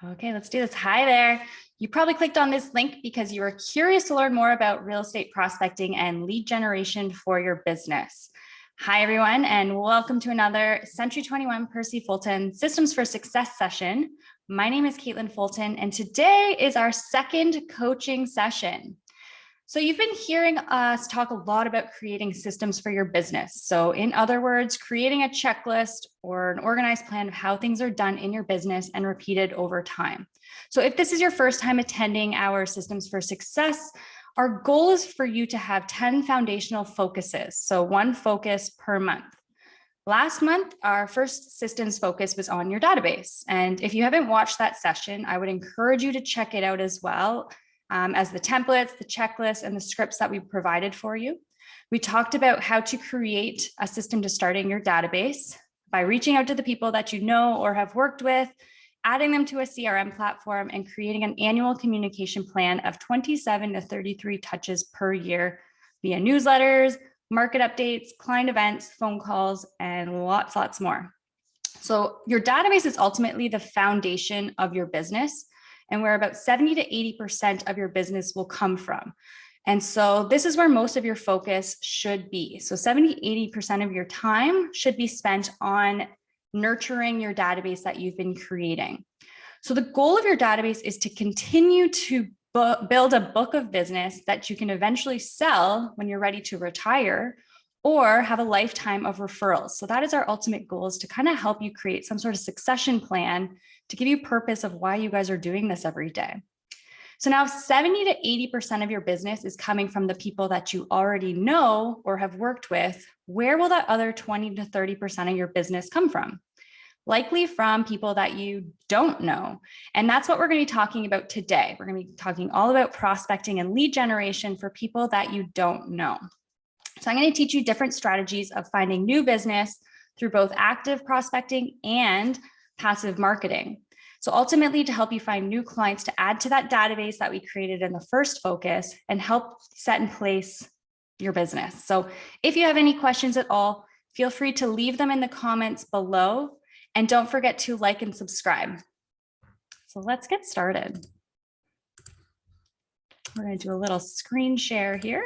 Okay, let's do this. Hi there. You probably clicked on this link because you were curious to learn more about real estate prospecting and lead generation for your business. Hi, everyone, and welcome to another Century 21 Percy Fulton Systems for Success session. My name is Katelyn Fulton, and today is our second coaching session. So you've been hearing us talk a lot about creating systems for your business. So in other words, creating a checklist or an organized plan of how things are done in your business and repeated over time. So if this is your first time attending our Systems for Success, our goal is for you to have 10 foundational focuses. So one focus per month. Last month, our first systems focus was on your database. And if you haven't watched that session, I would encourage you to check it out as well. As the templates, the checklists, and the scripts that we provided for you. We talked about how to create a system to starting your database by reaching out to the people that you know or have worked with, adding them to a CRM platform, and creating an annual communication plan of 27 to 33 touches per year via newsletters, market updates, client events, phone calls, and lots more. So your database is ultimately the foundation of your business, and where about 70 to 80% of your business will come from. And so this is where most of your focus should be. So 70, 80% of your time should be spent on nurturing your database that you've been creating. So the goal of your database is to continue to build a book of business that you can eventually sell when you're ready to retire, or have a lifetime of referrals. So that is our ultimate goal, is to kind of help you create some sort of succession plan to give you purpose of why you guys are doing this every day. So now 70 to 80% of your business is coming from the people that you already know or have worked with. Where will that other 20 to 30% of your business come from? Likely from people that you don't know. And that's what we're going to be talking about today. We're going to be talking all about prospecting and lead generation for people that you don't know. So I'm going to teach you different strategies of finding new business through both active prospecting and passive marketing. So ultimately, to help you find new clients to add to that database that we created in the first focus and help set in place your business. So if you have any questions at all, feel free to leave them in the comments below, and don't forget to like and subscribe. So let's get started. We're going to do a little screen share here.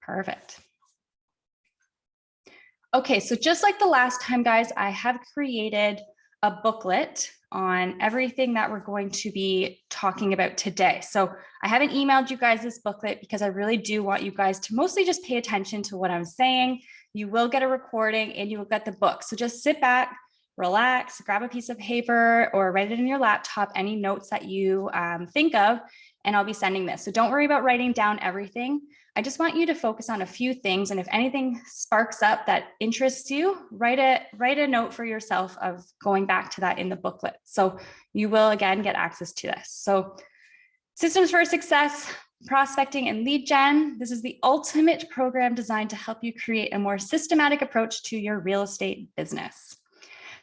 Perfect. Okay, so just like the last time, guys, I have created a booklet on everything that we're going to be talking about today. So I haven't emailed you guys this booklet because I really do want you guys to mostly just pay attention to what I'm saying. You will get a recording and you will get the book. So just sit back, relax, grab a piece of paper or write it in your laptop, any notes that you think of, and I'll be sending this. So don't worry about writing down everything. I just want you to focus on a few things. And if anything sparks up that interests you, write a note for yourself of going back to that in the booklet. So you will again get access to this. So Systems for Success, prospecting and lead gen. This is the ultimate program designed to help you create a more systematic approach to your real estate business.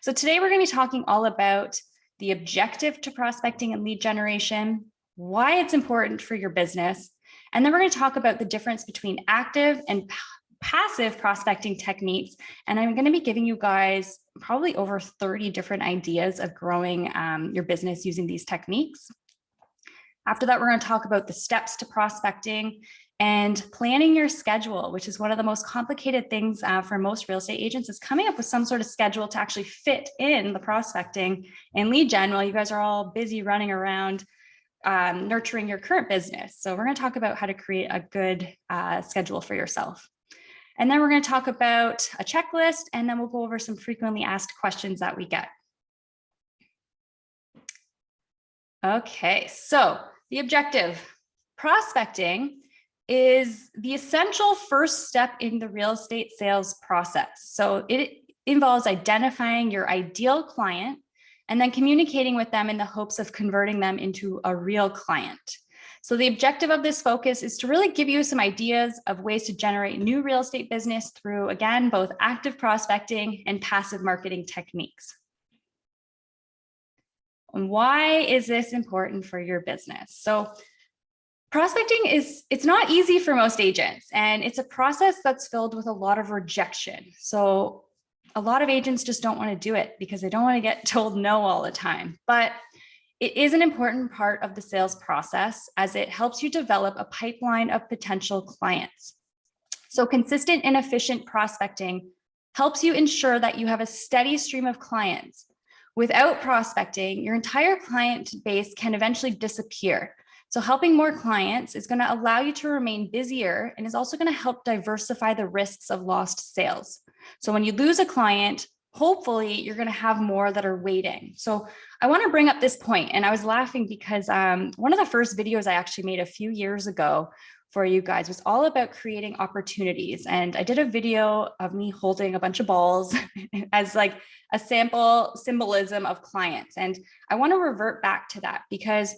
So today we're going to be talking all about the objective to prospecting and lead generation, why it's important for your business. And then we're going to talk about the difference between active and passive prospecting techniques. And I'm going to be giving you guys probably over 30 different ideas of growing your business using these techniques. After that, we're going to talk about the steps to prospecting and planning your schedule, which is one of the most complicated things for most real estate agents, is coming up with some sort of schedule to actually fit in the prospecting and lead gen while you guys are all busy running around nurturing your current business. So we're going to talk about how to create a good schedule for yourself. And then we're going to talk about a checklist, and then we'll go over some frequently asked questions that we get. Okay, so the objective. Prospecting is the essential first step in the real estate sales process. So it involves identifying your ideal client and then communicating with them in the hopes of converting them into a real client. So the objective of this focus is to really give you some ideas of ways to generate new real estate business through, again, both active prospecting and passive marketing techniques. And why is this important for your business? So Prospecting it's not easy for most agents, and it's a process that's filled with a lot of rejection. So a lot of agents just don't want to do it because they don't want to get told no all the time. But it is an important part of the sales process as it helps you develop a pipeline of potential clients. So consistent and efficient prospecting helps you ensure that you have a steady stream of clients. Without prospecting, your entire client base can eventually disappear. So helping more clients is going to allow you to remain busier and is also going to help diversify the risks of lost sales. So when you lose a client, hopefully you're going to have more that are waiting. So I want to bring up this point, and I was laughing because one of the first videos I actually made a few years ago for you guys was all about creating opportunities. And I did a video of me holding a bunch of balls as like a sample symbolism of clients. And I want to revert back to that because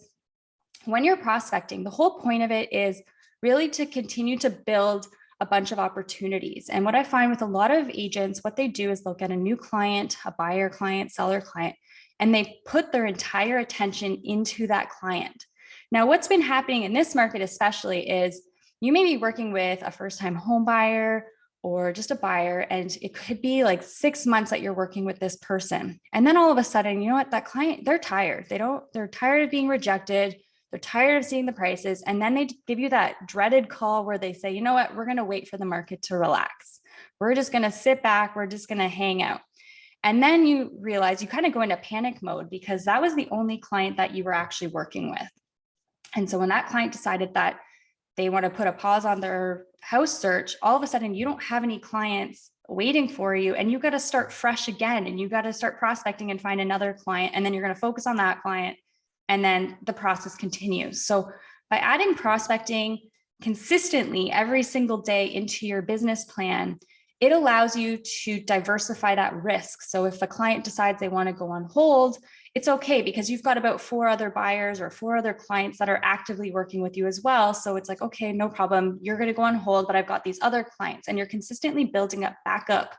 when you're prospecting, the whole point of it is really to continue to build a bunch of opportunities. And what I find with a lot of agents, what they do is they'll get a new client, a buyer client, seller client, and they put their entire attention into that client. Now, what's been happening in this market especially is you may be working with a first-time home buyer or just a buyer, and it could be like 6 months that you're working with this person. And then all of a sudden, you know what, that client, they're tired. They're tired of being rejected. They're tired of seeing the prices. And then they give you that dreaded call where they say, you know what, we're going to wait for the market to relax. We're just going to sit back. We're just going to hang out. And then you realize you kind of go into panic mode because that was the only client that you were actually working with. And so when that client decided that they want to put a pause on their house search, all of a sudden you don't have any clients waiting for you, and you got to start fresh again, and you got to start prospecting and find another client. And then you're going to focus on that client. And then the process continues. So by adding prospecting consistently every single day into your business plan, it allows you to diversify that risk. So if a client decides they want to go on hold, it's okay because you've got about 4 other buyers or 4 other clients that are actively working with you as well. So it's like, okay, no problem. You're going to go on hold, but I've got these other clients, and you're consistently building up backup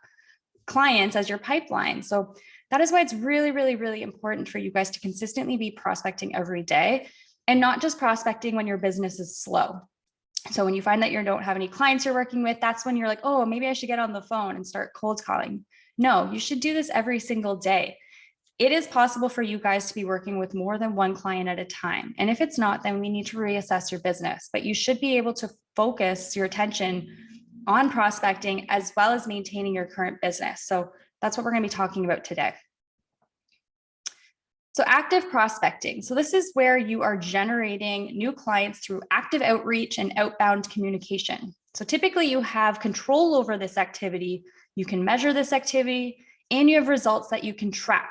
clients as your pipeline. So that is why it's really, really, really important for you guys to consistently be prospecting every day, and not just prospecting when your business is slow. So when you find that you don't have any clients you're working with, that's when you're like, oh, maybe I should get on the phone and start cold calling. No, you should do this every single day. It is possible for you guys to be working with more than one client at a time. And if it's not, then we need to reassess your business. But you should be able to focus your attention on prospecting as well as maintaining your current business. So that's what we're going to be talking about today. So active prospecting. So this is where you are generating new clients through active outreach and outbound communication. So typically you have control over this activity, you can measure this activity, and you have results that you can track.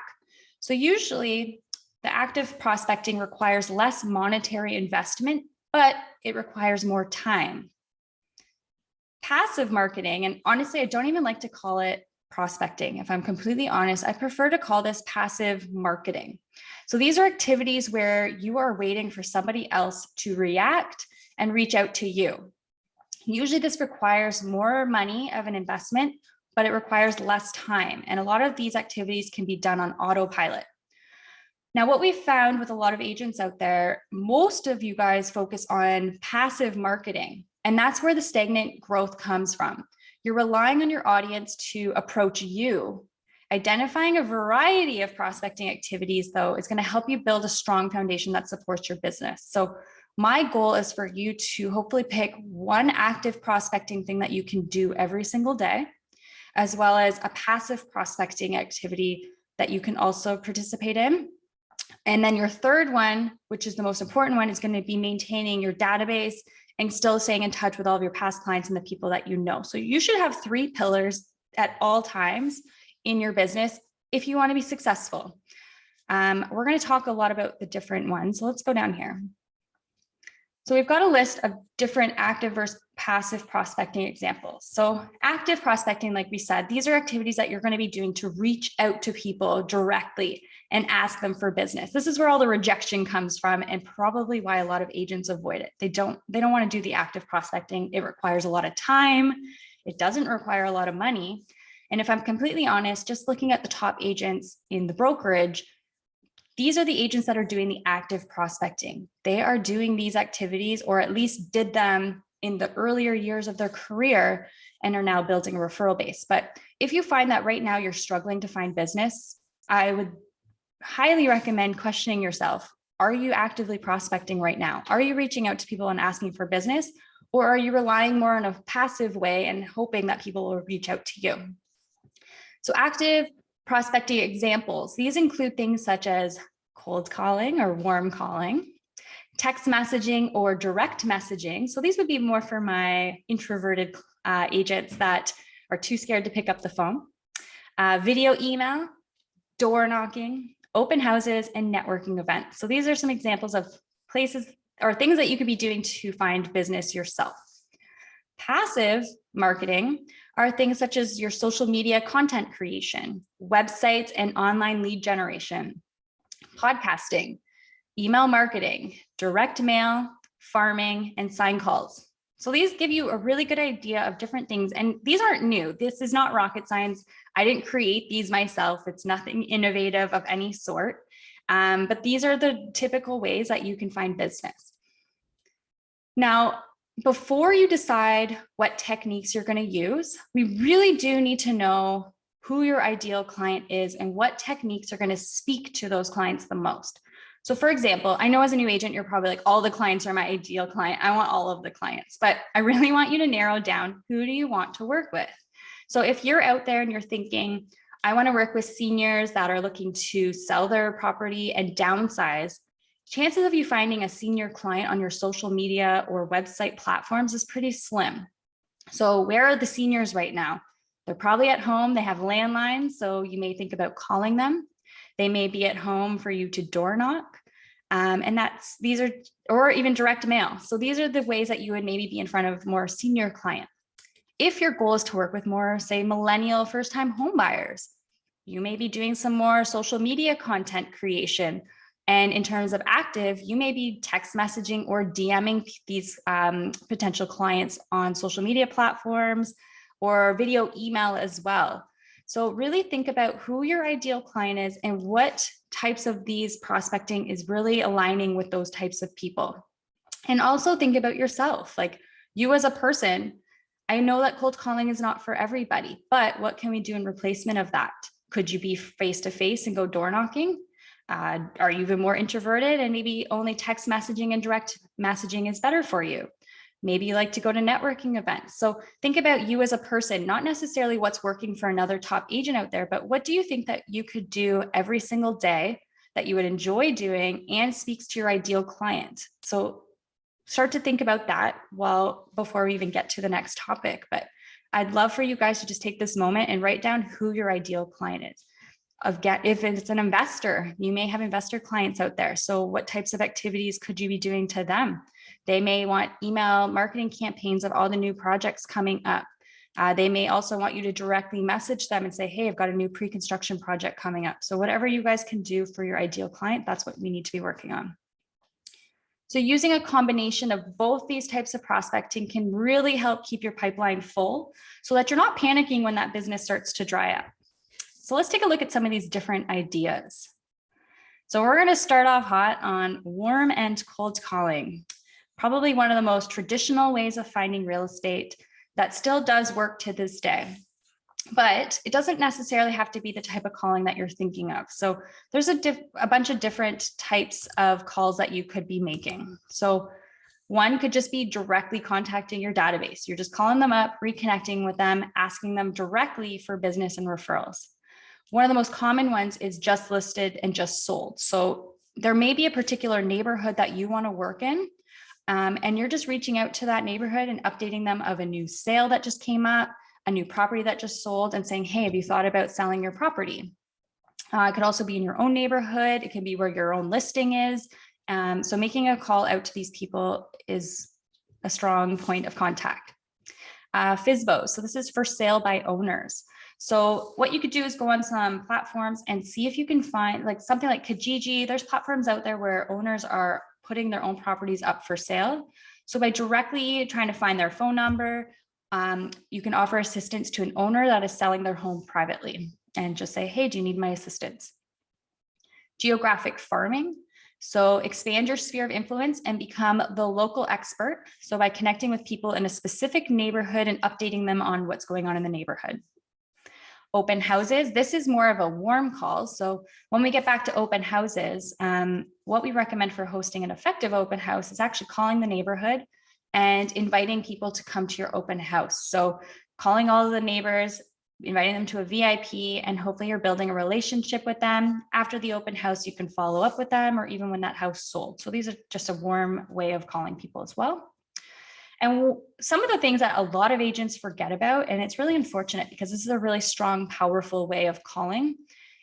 So usually the active prospecting requires less monetary investment, but it requires more time. Passive marketing, and honestly, I don't even like to call it prospecting. If I'm completely honest, I prefer to call this passive marketing. So these are activities where you are waiting for somebody else to react and reach out to you. Usually this requires more money of an investment, but it requires less time. And a lot of these activities can be done on autopilot. Now, what we've found with a lot of agents out there, most of you guys focus on passive marketing, and that's where the stagnant growth comes from. You're relying on your audience to approach you. Identifying a variety of prospecting activities, though, is going to help you build a strong foundation that supports your business. So my goal is for you to hopefully pick one active prospecting thing that you can do every single day, as well as a passive prospecting activity that you can also participate in. And then your third one, which is the most important one, is going to be maintaining your database and still staying in touch with all of your past clients and the people that you know. So you should have 3 pillars at all times in your business if you want to be successful. We're going to talk a lot about the different ones. So let's go down here. So we've got a list of different active versus passive prospecting examples. So active prospecting, like we said, these are activities that you're going to be doing to reach out to people directly and ask them for business. This is where all the rejection comes from, and probably why a lot of agents avoid it. They don't want to do the active prospecting. It requires a lot of time. It doesn't require a lot of money. And if I'm completely honest, just looking at the top agents in the brokerage, These are the agents that are doing the active prospecting. They are doing these activities, or at least did them in the earlier years of their career and are now building a referral base. But if you find that right now you're struggling to find business, I would highly recommend questioning yourself. Are you actively prospecting right now? Are you reaching out to people and asking for business? Or are you relying more in a passive way and hoping that people will reach out to you? So active prospecting examples, these include things such as cold calling or warm calling, text messaging or direct messaging. So these would be more for my introverted agents that are too scared to pick up the phone. Video email, door knocking, open houses, and networking events. So these are some examples of places or things that you could be doing to find business yourself. Passive marketing are things such as your social media content creation, websites and online lead generation, podcasting, email marketing, direct mail, farming, and sign calls. So these give you a really good idea of different things. And these aren't new. This is not rocket science. I didn't create these myself. It's nothing innovative of any sort. But these are the typical ways that you can find business. Now, before you decide what techniques you're going to use, we really do need to know who your ideal client is and what techniques are going to speak to those clients the most. So for example, I know as a new agent, you're probably like, all the clients are my ideal client. I want all of the clients, but I really want you to narrow down, who do you want to work with? So if you're out there and you're thinking, I want to work with seniors that are looking to sell their property and downsize, chances of you finding a senior client on your social media or website platforms is pretty slim. So where are the seniors right now? They're probably at home. They have landlines, so you may think about calling them. They may be at home for you to door knock. Or even direct mail. So these are the ways that you would maybe be in front of more senior client. If your goal is to work with more, say, millennial first-time home buyers, you may be doing some more social media content creation. And in terms of active, you may be text messaging or DMing these potential clients on social media platforms or video email as well. So really think about who your ideal client is and what types of these prospecting is really aligning with those types of people. And also think about yourself, like you as a person. I know that cold calling is not for everybody, but what can we do in replacement of that? Could you be face-to-face and go door knocking? Are you even more introverted and maybe only text messaging and direct messaging is better for you? Maybe you like to go to networking events. So think about you as a person, not necessarily what's working for another top agent out there, but what do you think that you could do every single day that you would enjoy doing and speaks to your ideal client? So start to think about that before we even get to the next topic. But I'd love for you guys to just take this moment and write down who your ideal client is. If it's an investor, you may have investor clients out there. So what types of activities could you be doing to them? They may want email marketing campaigns of all the new projects coming up. They may also want you to directly message them and say, hey, I've got a new pre-construction project coming up. So whatever you guys can do for your ideal client, that's what we need to be working on. So using a combination of both these types of prospecting can really help keep your pipeline full so that you're not panicking when that business starts to dry up. So let's take a look at some of these different ideas. So we're going to start off hot on warm and cold calling. Probably one of the most traditional ways of finding real estate that still does work to this day. But it doesn't necessarily have to be the type of calling that you're thinking of. So there's a bunch of different types of calls that you could be making. So one could just be directly contacting your database. You're just calling them up, reconnecting with them, asking them directly for business and referrals. One of the most common ones is just listed and just sold. So there may be a particular neighborhood that you want to work in, and you're just reaching out to that neighborhood and updating them of a new sale that just came up, a new property that just sold, and saying, hey, have you thought about selling your property? It could also be in your own neighborhood. It can be where your own listing is. So making a call out to these people is a strong point of contact. FSBO, so this is for sale by owners. So what you could do is go on some platforms and see if you can find like something like Kijiji. There's platforms out there where owners are putting their own properties up for sale. So by directly trying to find their phone number, you can offer assistance to an owner that is selling their home privately and just say, hey, do you need my assistance? Geographic farming. So expand your sphere of influence and become the local expert. So by connecting with people in a specific neighborhood and updating them on what's going on in the neighborhood. Open houses, this is more of a warm call. So when we get back to open houses, what we recommend for hosting an effective open house is actually calling the neighborhood and inviting people to come to your open house. So calling all of the neighbors, inviting them to a VIP, and hopefully you're building a relationship with them. After the open house, you can follow up with them, or even when that house sold. So these are just a warm way of calling people as well. And some of the things that a lot of agents forget about, and it's really unfortunate because this is a really strong, powerful way of calling,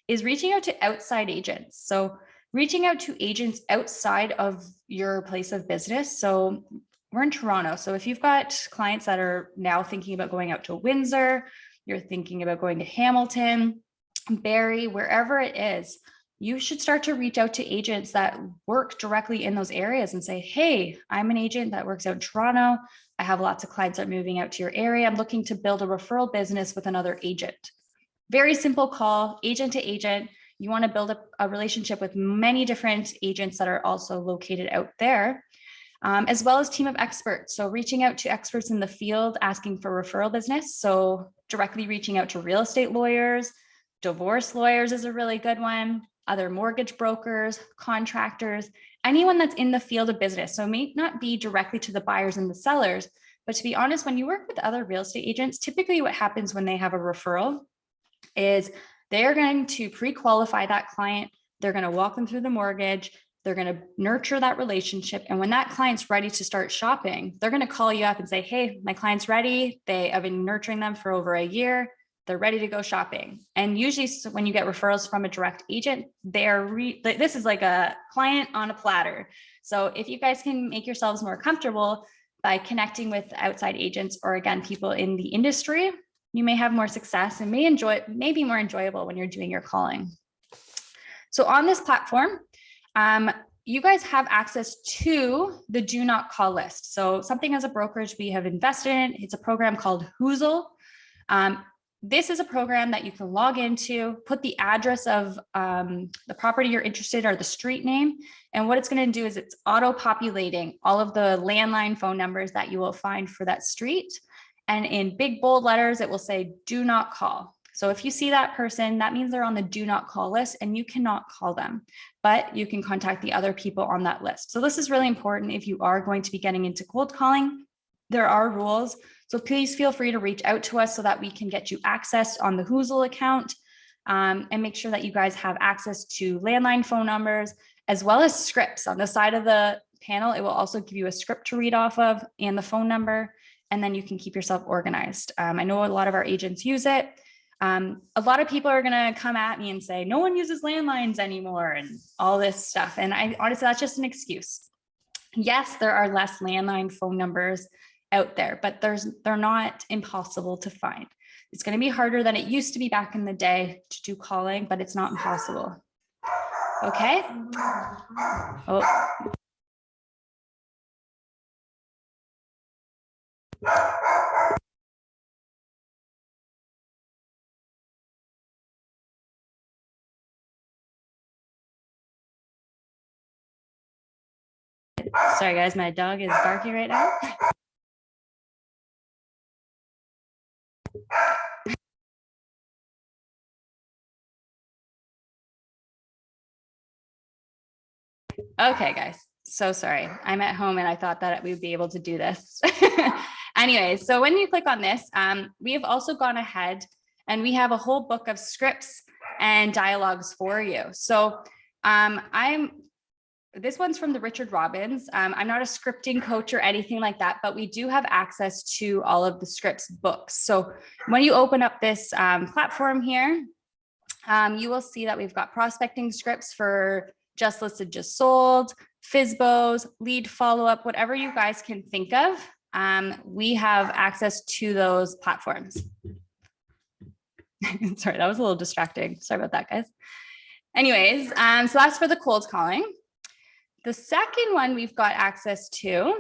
is reaching out to outside agents. So reaching out to agents outside of your place of business. So we're in Toronto. So if you've got clients that are now thinking about going out to Windsor, you're thinking about going to Hamilton, Barrie, wherever it is, you should start to reach out to agents that work directly in those areas and say, hey, I'm an agent that works out in Toronto. I have lots of clients that are moving out to your area. I'm looking to build a referral business with another agent. Very simple call, agent to agent. You want to build a relationship with many different agents that are also located out there, as well as team of experts. So reaching out to experts in the field, asking for referral business. So directly reaching out to real estate lawyers, divorce lawyers is a really good one, other mortgage brokers, contractors, anyone that's in the field of business. So it may not be directly to the buyers and the sellers, but to be honest, when you work with other real estate agents, typically what happens when they have a referral is they're going to pre-qualify that client. They're going to walk them through the mortgage. They're going to nurture that relationship. And when that client's ready to start shopping, they're going to call you up and say, hey, my client's ready. I've been nurturing them for over a year. They're ready to go shopping. And usually when you get referrals from a direct agent, this is like a client on a platter. So if you guys can make yourselves more comfortable by connecting with outside agents, or again, people in the industry, you may have more success and may be more enjoyable when you're doing your calling. So on this platform, you guys have access to the do not call list. So something as a brokerage we have invested in, it's a program called Hoozle. This is a program that you can log into, put the address of the property you're interested in or the street name. And what it's going to do is it's auto-populating all of the landline phone numbers that you will find for that street. And in big bold letters, it will say do not call. So if you see that person, that means they're on the do not call list and you cannot call them, but you can contact the other people on that list. So this is really important if you are going to be getting into cold calling. There are rules. So please feel free to reach out to us so that we can get you access on the Hoozle account, and make sure that you guys have access to landline phone numbers, as well as scripts. On the side of the panel, it will also give you a script to read off of and the phone number, and then you can keep yourself organized. I know a lot of our agents use it. A lot of people are going to come at me and say, no one uses landlines anymore and all this stuff. And honestly, that's just an excuse. Yes, there are less landline phone numbers out there, but they're not impossible to find. It's going to be harder than it used to be back in the day to do calling, but it's not impossible. Okay. Oh. Sorry guys, my dog is barking right now. Okay, guys, so sorry. I'm at home and I thought that we would be able to do this. Anyway, so when you click on this, we have also gone ahead and we have a whole book of scripts and dialogues for you. So this one's from the Richard Robbins. I'm not a scripting coach or anything like that, but we do have access to all of the scripts books. So when you open up this platform here, you will see that we've got prospecting scripts for just listed, just sold, FSBOs, lead follow-up, whatever you guys can think of. We have access to those platforms. Sorry, that was a little distracting. Sorry about that, guys. Anyways, so that's for the cold calling. The second one we've got access to,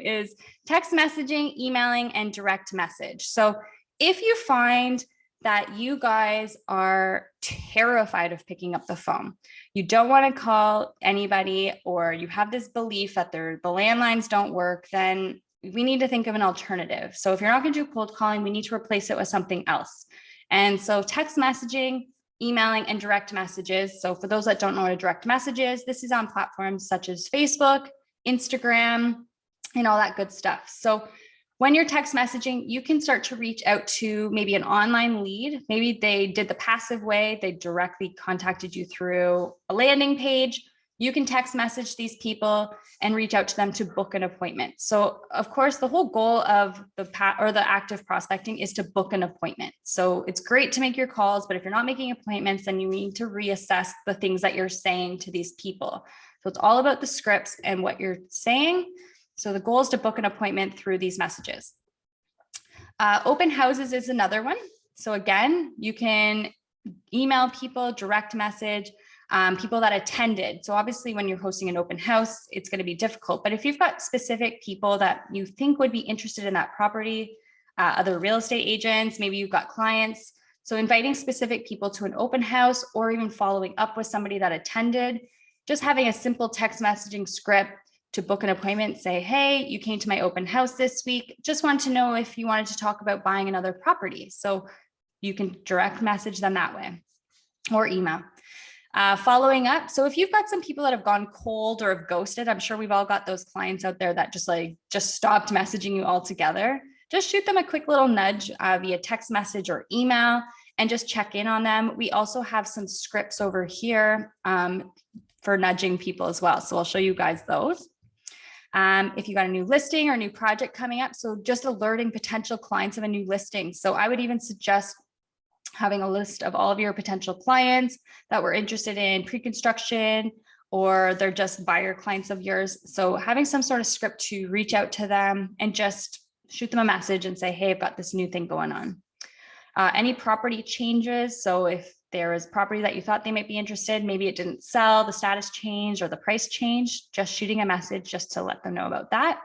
is text messaging, emailing, and direct message. So if you find that you guys are terrified of picking up the phone. You don't want to call anybody, or you have this belief that the landlines don't work, then we need to think of an alternative. So if you're not going to do cold calling, we need to replace it with something else. And so text messaging, emailing, and direct messages. So for those that don't know what a direct message is, this is on platforms such as Facebook, Instagram, and all that good stuff. So when you're text messaging, you can start to reach out to maybe an online lead. Maybe they did the passive way, they directly contacted you through a landing page. You can text message these people and reach out to them to book an appointment. So of course, the whole goal of the active prospecting is to book an appointment. So it's great to make your calls, but if you're not making appointments, then you need to reassess the things that you're saying to these people. So it's all about the scripts and what you're saying. So the goal is to book an appointment through these messages. Open houses is another one. So again, you can email people, direct message, people that attended. So obviously when you're hosting an open house, it's going to be difficult. But if you've got specific people that you think would be interested in that property, other real estate agents, maybe you've got clients. So inviting specific people to an open house, or even following up with somebody that attended, just having a simple text messaging script to book an appointment, say, hey, you came to my open house this week. Just wanted to know if you wanted to talk about buying another property. So you can direct message them that way, or email. Following up. So if you've got some people that have gone cold or have ghosted, I'm sure we've all got those clients out there that just stopped messaging you altogether. Just shoot them a quick little nudge via text message or email and just check in on them. We also have some scripts over here for nudging people as well. So I'll show you guys those. If you got a new listing or a new project coming up, so just alerting potential clients of a new listing. So I would even suggest having a list of all of your potential clients that were interested in pre-construction, or they're just buyer clients of yours. So having some sort of script to reach out to them and just shoot them a message and say, hey, I've got this new thing going on. Any property changes. So if there is property that you thought they might be interested, maybe it didn't sell, the status changed or the price changed, just shooting a message just to let them know about that.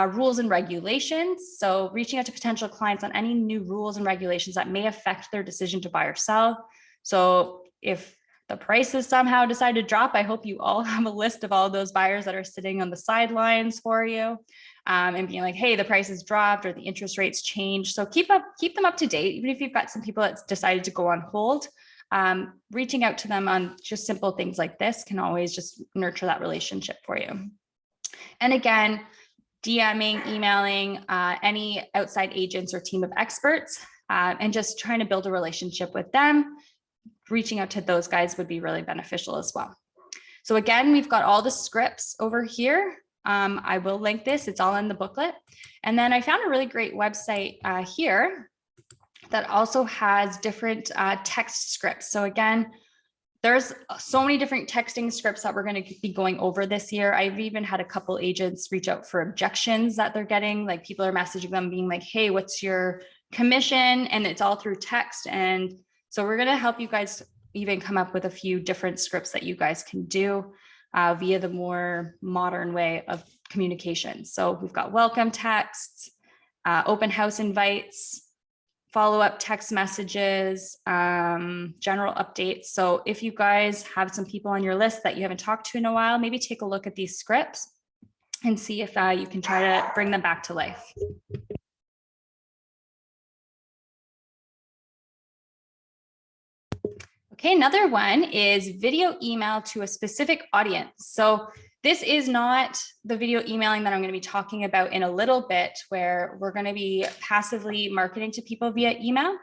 Rules and regulations. So reaching out to potential clients on any new rules and regulations that may affect their decision to buy or sell. So if the prices somehow decide to drop, I hope you all have a list of all of those buyers that are sitting on the sidelines for you, and being like, hey, the prices dropped or the interest rates changed. So keep them up to date. Even if you've got some people that's decided to go on hold, reaching out to them on just simple things like this can always just nurture that relationship for you. And again, DMing, emailing any outside agents or team of experts, and just trying to build a relationship with them. Reaching out to those guys would be really beneficial as well. So again, we've got all the scripts over here. I will link this, it's all in the booklet. And then I found a really great website here that also has different text scripts. So again, there's so many different texting scripts that we're going to be going over this year. I've even had a couple agents reach out for objections that they're getting. Like people are messaging them being like, hey, what's your commission? And it's all through text. And so we're going to help you guys even come up with a few different scripts that you guys can do via the more modern way of communication. So we've got welcome texts, open house invites, follow-up text messages, general updates. So if you guys have some people on your list that you haven't talked to in a while, maybe take a look at these scripts and see if you can try to bring them back to life. Okay, another one is video email to a specific audience. So this is not the video emailing that I'm going to be talking about in a little bit, where we're going to be passively marketing to people via email.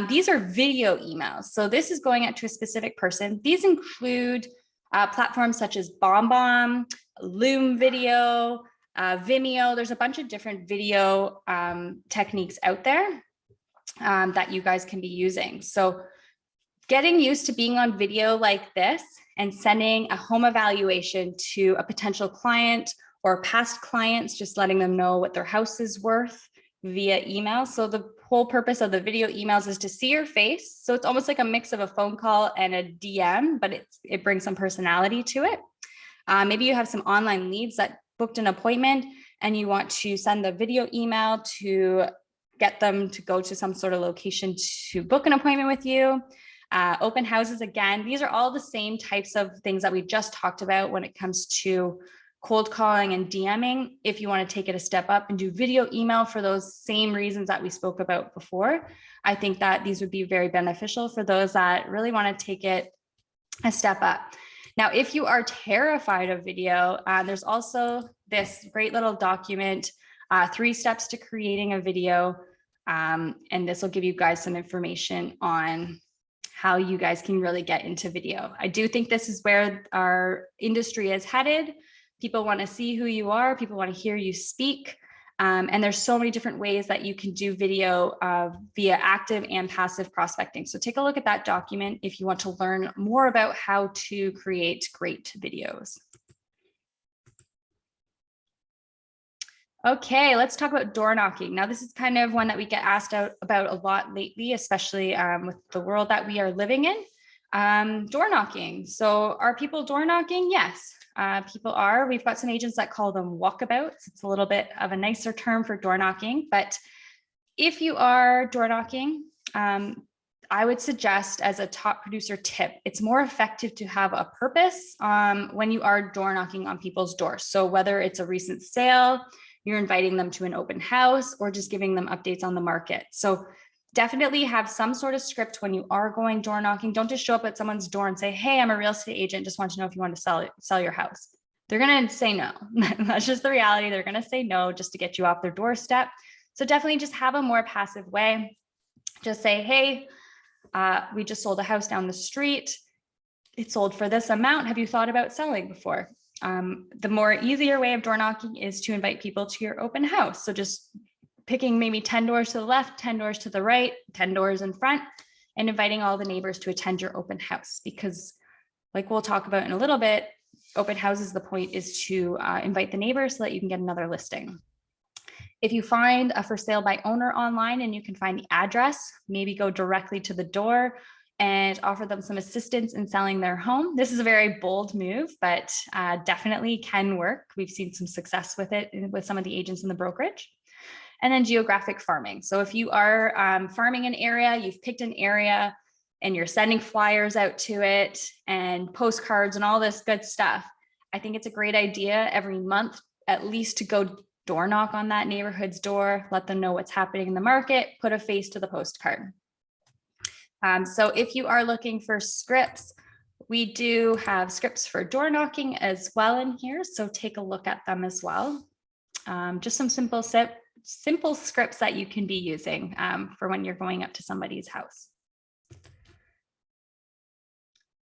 These are video emails. So this is going out to a specific person. These include platforms such as BombBomb, Loom Video, Vimeo. There's a bunch of different video techniques out there that you guys can be using. So getting used to being on video like this and sending a home evaluation to a potential client or past clients, just letting them know what their house is worth via email. So the whole purpose of the video emails is to see your face. So it's almost like a mix of a phone call and a DM, but it brings some personality to it. Maybe you have some online leads that booked an appointment and you want to send the video email to get them to go to some sort of location to book an appointment with you. Open houses, again, these are all the same types of things that we just talked about when it comes to cold calling and DMing. If you want to take it a step up and do video email for those same reasons that we spoke about before, I think that these would be very beneficial for those that really want to take it a step up. Now, if you are terrified of video, there's also this great little document, 3 steps to creating a video. And this will give you guys some information on how you guys can really get into video. I do think this is where our industry is headed. People want to see who you are. People want to hear you speak. And there's so many different ways that you can do video via active and passive prospecting. So take a look at that document if you want to learn more about how to create great videos. Okay, let's talk about door knocking. Now, this is kind of one that we get asked about a lot lately, especially with the world that we are living in. Door knocking. So are people door knocking? Yes, people are. We've got some agents that call them walkabouts. It's a little bit of a nicer term for door knocking. But if you are door knocking, I would suggest as a top producer tip, it's more effective to have a purpose when you are door knocking on people's doors. So whether it's a recent sale, you're inviting them to an open house, or just giving them updates on the market. So definitely have some sort of script when you are going door knocking. Don't just show up at someone's door and say, hey, I'm a real estate agent, just want to know if you want to sell your house. They're going to say no. That's just the reality. They're going to say no just to get you off their doorstep. So definitely just have a more passive way. Just say, hey, we just sold a house down the street. It sold for this amount. Have you thought about selling before? The more easier way of door knocking is to invite people to your open house. So just picking maybe 10 doors to the left, 10 doors to the right, 10 doors in front, and inviting all the neighbors to attend your open house. Because like we'll talk about in a little bit, open houses, the point is to invite the neighbors so that you can get another listing. If you find a for sale by owner online and you can find the address, maybe go directly to the door and offer them some assistance in selling their home. This is a very bold move, but definitely can work. We've seen some success with it with some of the agents in the brokerage. And then geographic farming. So if you are farming an area, you've picked an area and you're sending flyers out to it and postcards and all this good stuff, I think it's a great idea every month, at least to go door knock on that neighborhood's door, let them know what's happening in the market, put a face to the postcard. So if you are looking for scripts, we do have scripts for door knocking as well in here. So take a look at them as well. Just some simple scripts that you can be using for when you're going up to somebody's house.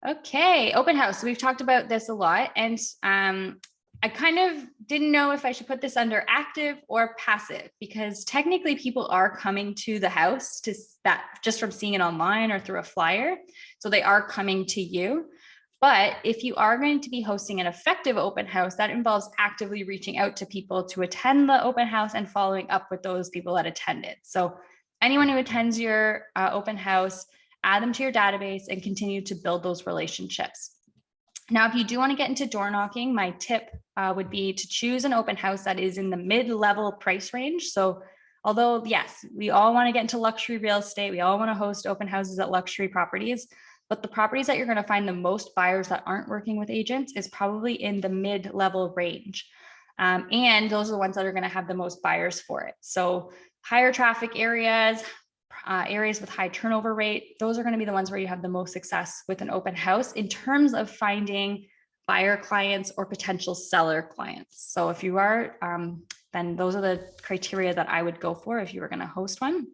Okay, open house. So we've talked about this a lot, and I kind of didn't know if I should put this under active or passive, because technically people are coming to the house to that just from seeing it online or through a flyer. So they are coming to you. But if you are going to be hosting an effective open house, that involves actively reaching out to people to attend the open house and following up with those people that attended. So anyone who attends your open house, add them to your database and continue to build those relationships. Now, if you do want to get into door knocking, my tip would be to choose an open house that is in the mid-level price range. So although, yes, we all want to get into luxury real estate, we all want to host open houses at luxury properties, but the properties that you're going to find the most buyers that aren't working with agents is probably in the mid-level range. And those are the ones that are going to have the most buyers for it. So higher traffic areas, areas with high turnover rate, those are going to be the ones where you have the most success with an open house in terms of finding buyer clients or potential seller clients. So if you are, then those are the criteria that I would go for if you were going to host one.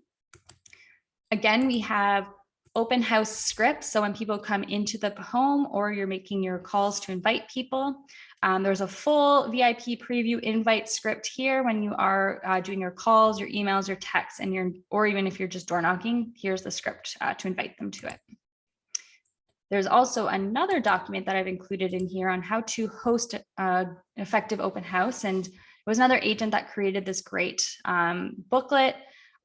Again, we have open house scripts. So when people come into the home or you're making your calls to invite people, there's a full VIP preview invite script here when you are doing your calls, your emails, your texts, and or even if you're just door knocking, here's the script to invite them to it. There's also another document that I've included in here on how to host an effective open house. And it was another agent that created this great booklet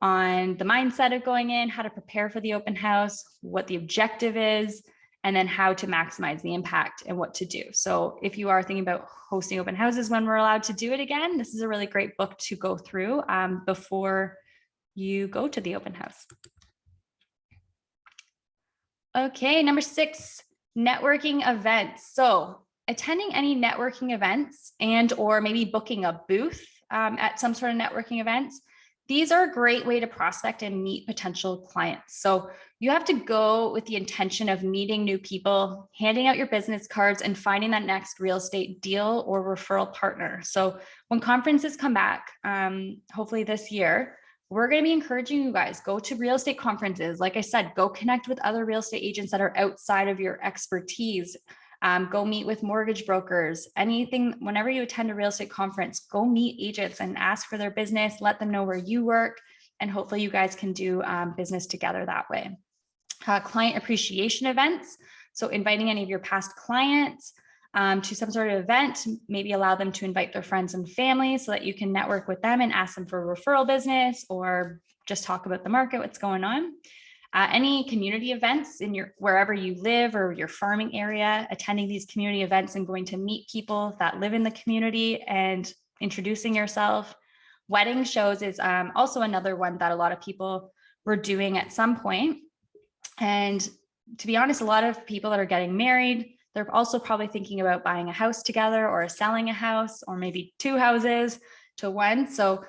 on the mindset of going in, how to prepare for the open house, what the objective is, and then how to maximize the impact and what to do. So if you are thinking about hosting open houses when we're allowed to do it again, this is a really great book to go through before you go to the open house. Okay, number 6, networking events. So attending any networking events and or maybe booking a booth at some sort of networking events. These are a great way to prospect and meet potential clients. So you have to go with the intention of meeting new people, handing out your business cards, and finding that next real estate deal or referral partner. So when conferences come back, hopefully this year, we're going to be encouraging you guys, go to real estate conferences. Like I said, go connect with other real estate agents that are outside of your expertise. Go meet with mortgage brokers, anything. Whenever you attend a real estate conference, go meet agents and ask for their business, let them know where you work, and hopefully you guys can do business together that way. Client appreciation events. So inviting any of your past clients to some sort of event, maybe allow them to invite their friends and family so that you can network with them and ask them for referral business or just talk about the market, what's going on. Any community events in your wherever you live or your farming area, attending these community events and going to meet people that live in the community and introducing yourself. Wedding shows is also another one that a lot of people were doing at some point. And to be honest, a lot of people that are getting married, they're also probably thinking about buying a house together or selling a house or maybe 2 houses to one. So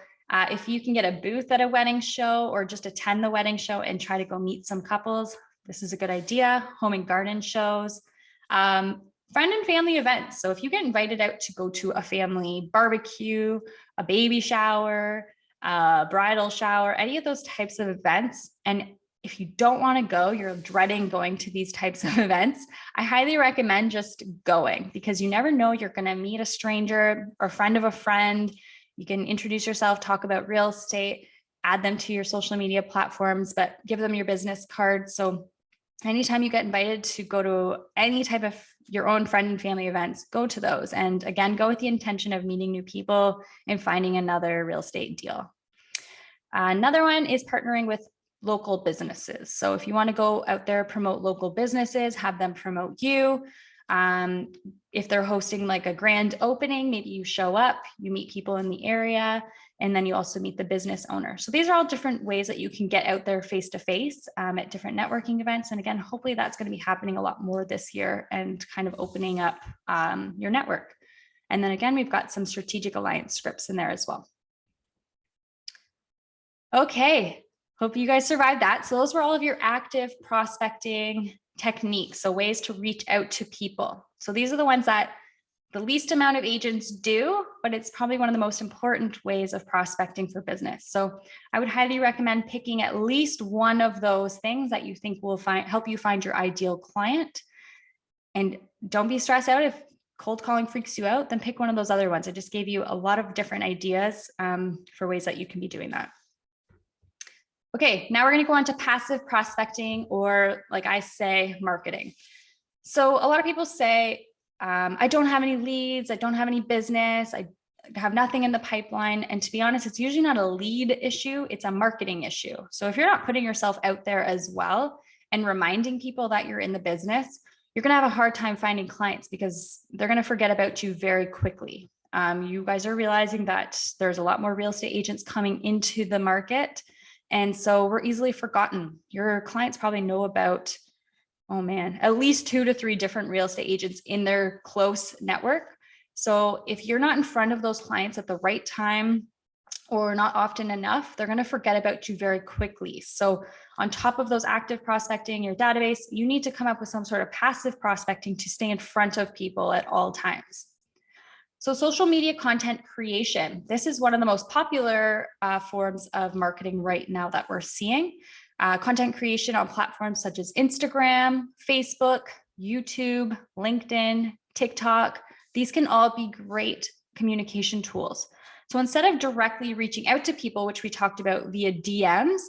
if you can get a booth at a wedding show or just attend the wedding show and try to go meet some couples, this is a good idea. Home and garden shows, friend and family events. So if you get invited out to go to a family barbecue, a baby shower, a bridal shower, any of those types of events, and if you don't want to go, you're dreading going to these types of events, I highly recommend just going, because you never know, you're going to meet a stranger or friend of a friend. You can introduce yourself, talk about real estate, add them to your social media platforms, but give them your business card. So anytime you get invited to go to any type of your own friend and family events, go to those. And again, go with the intention of meeting new people and finding another real estate deal. Another one is partnering with local businesses. So if you want to go out there, promote local businesses, have them promote you. If they're hosting like a grand opening, maybe you show up, you meet people in the area, and then you also meet the business owner. So these are all different ways that you can get out there face to face at different networking events. And again, hopefully that's going to be happening a lot more this year and kind of opening up your network. And then again, we've got some strategic alliance scripts in there as well. Okay. Hope you guys survived that. So those were all of your active prospecting techniques. So ways to reach out to people. So these are the ones that the least amount of agents do, but it's probably one of the most important ways of prospecting for business. So I would highly recommend picking at least one of those things that you think will help you find your ideal client. And don't be stressed out if cold calling freaks you out, then pick one of those other ones. I just gave you a lot of different ideas for ways that you can be doing that. Okay, now we're going to go on to passive prospecting, or like I say, marketing. So a lot of people say, I don't have any leads, I don't have any business, I have nothing in the pipeline. And to be honest, it's usually not a lead issue, it's a marketing issue. So if you're not putting yourself out there as well and reminding people that you're in the business, you're going to have a hard time finding clients because they're going to forget about you very quickly. You guys are realizing that there's a lot more real estate agents coming into the market. And so we're easily forgotten. Your clients probably know about, oh man, at least 2 to 3 different real estate agents in their close network. So if you're not in front of those clients at the right time or not often enough, they're going to forget about you very quickly. So on top of those active prospecting, your database, you need to come up with some sort of passive prospecting to stay in front of people at all times. So social media content creation. This is one of the most popular forms of marketing right now that we're seeing. Content creation on platforms such as Instagram, Facebook, YouTube, LinkedIn, TikTok. These can all be great communication tools. So instead of directly reaching out to people, which we talked about via DMs,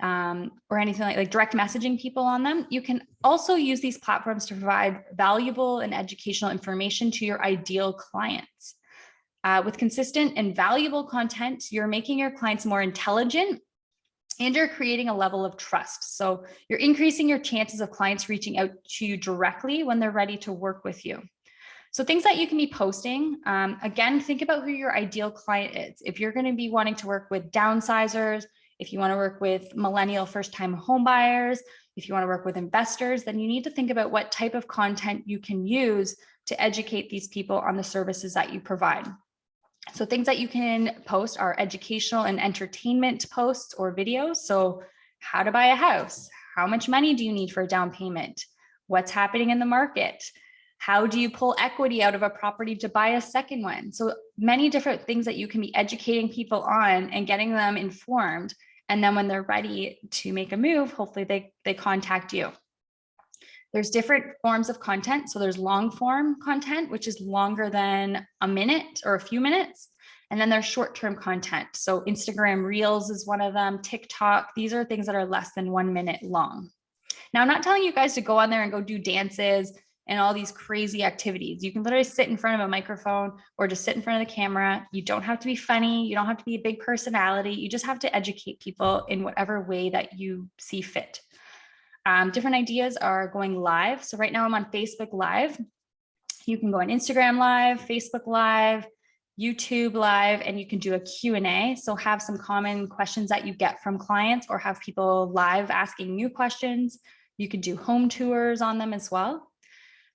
or anything like direct messaging people on them, you can also use these platforms to provide valuable and educational information to your ideal clients. With consistent and valuable content, you're making your clients more intelligent and you're creating a level of trust. So you're increasing your chances of clients reaching out to you directly when they're ready to work with you. So things that you can be posting, again, think about who your ideal client is. If you're going to be wanting to work with downsizers, If you want to work with millennial first-time home buyers, if you want to work with investors, then you need to think about what type of content you can use to educate these people on the services that you provide. So things that you can post are educational and entertainment posts or videos. So how to buy a house, how much money do you need for a down payment, what's happening in the market, how do you pull equity out of a property to buy a second one? So many different things that you can be educating people on and getting them informed. And then when they're ready to make a move, hopefully they contact you. There's different forms of content. So there's long form content, which is longer than a minute or a few minutes. And then there's short-term content. So Instagram Reels is one of them, TikTok. These are things that are less than 1 minute long. Now, I'm not telling you guys to go on there and go do dances and all these crazy activities. You can literally sit in front of a microphone or just sit in front of the camera. You don't have to be funny. You don't have to be a big personality. You just have to educate people in whatever way that you see fit. Different ideas are going live. So right now I'm on Facebook Live. You can go on Instagram Live, Facebook Live, YouTube Live, and you can do a Q&A. So have some common questions that you get from clients or have people live asking new questions. You could do home tours on them as well.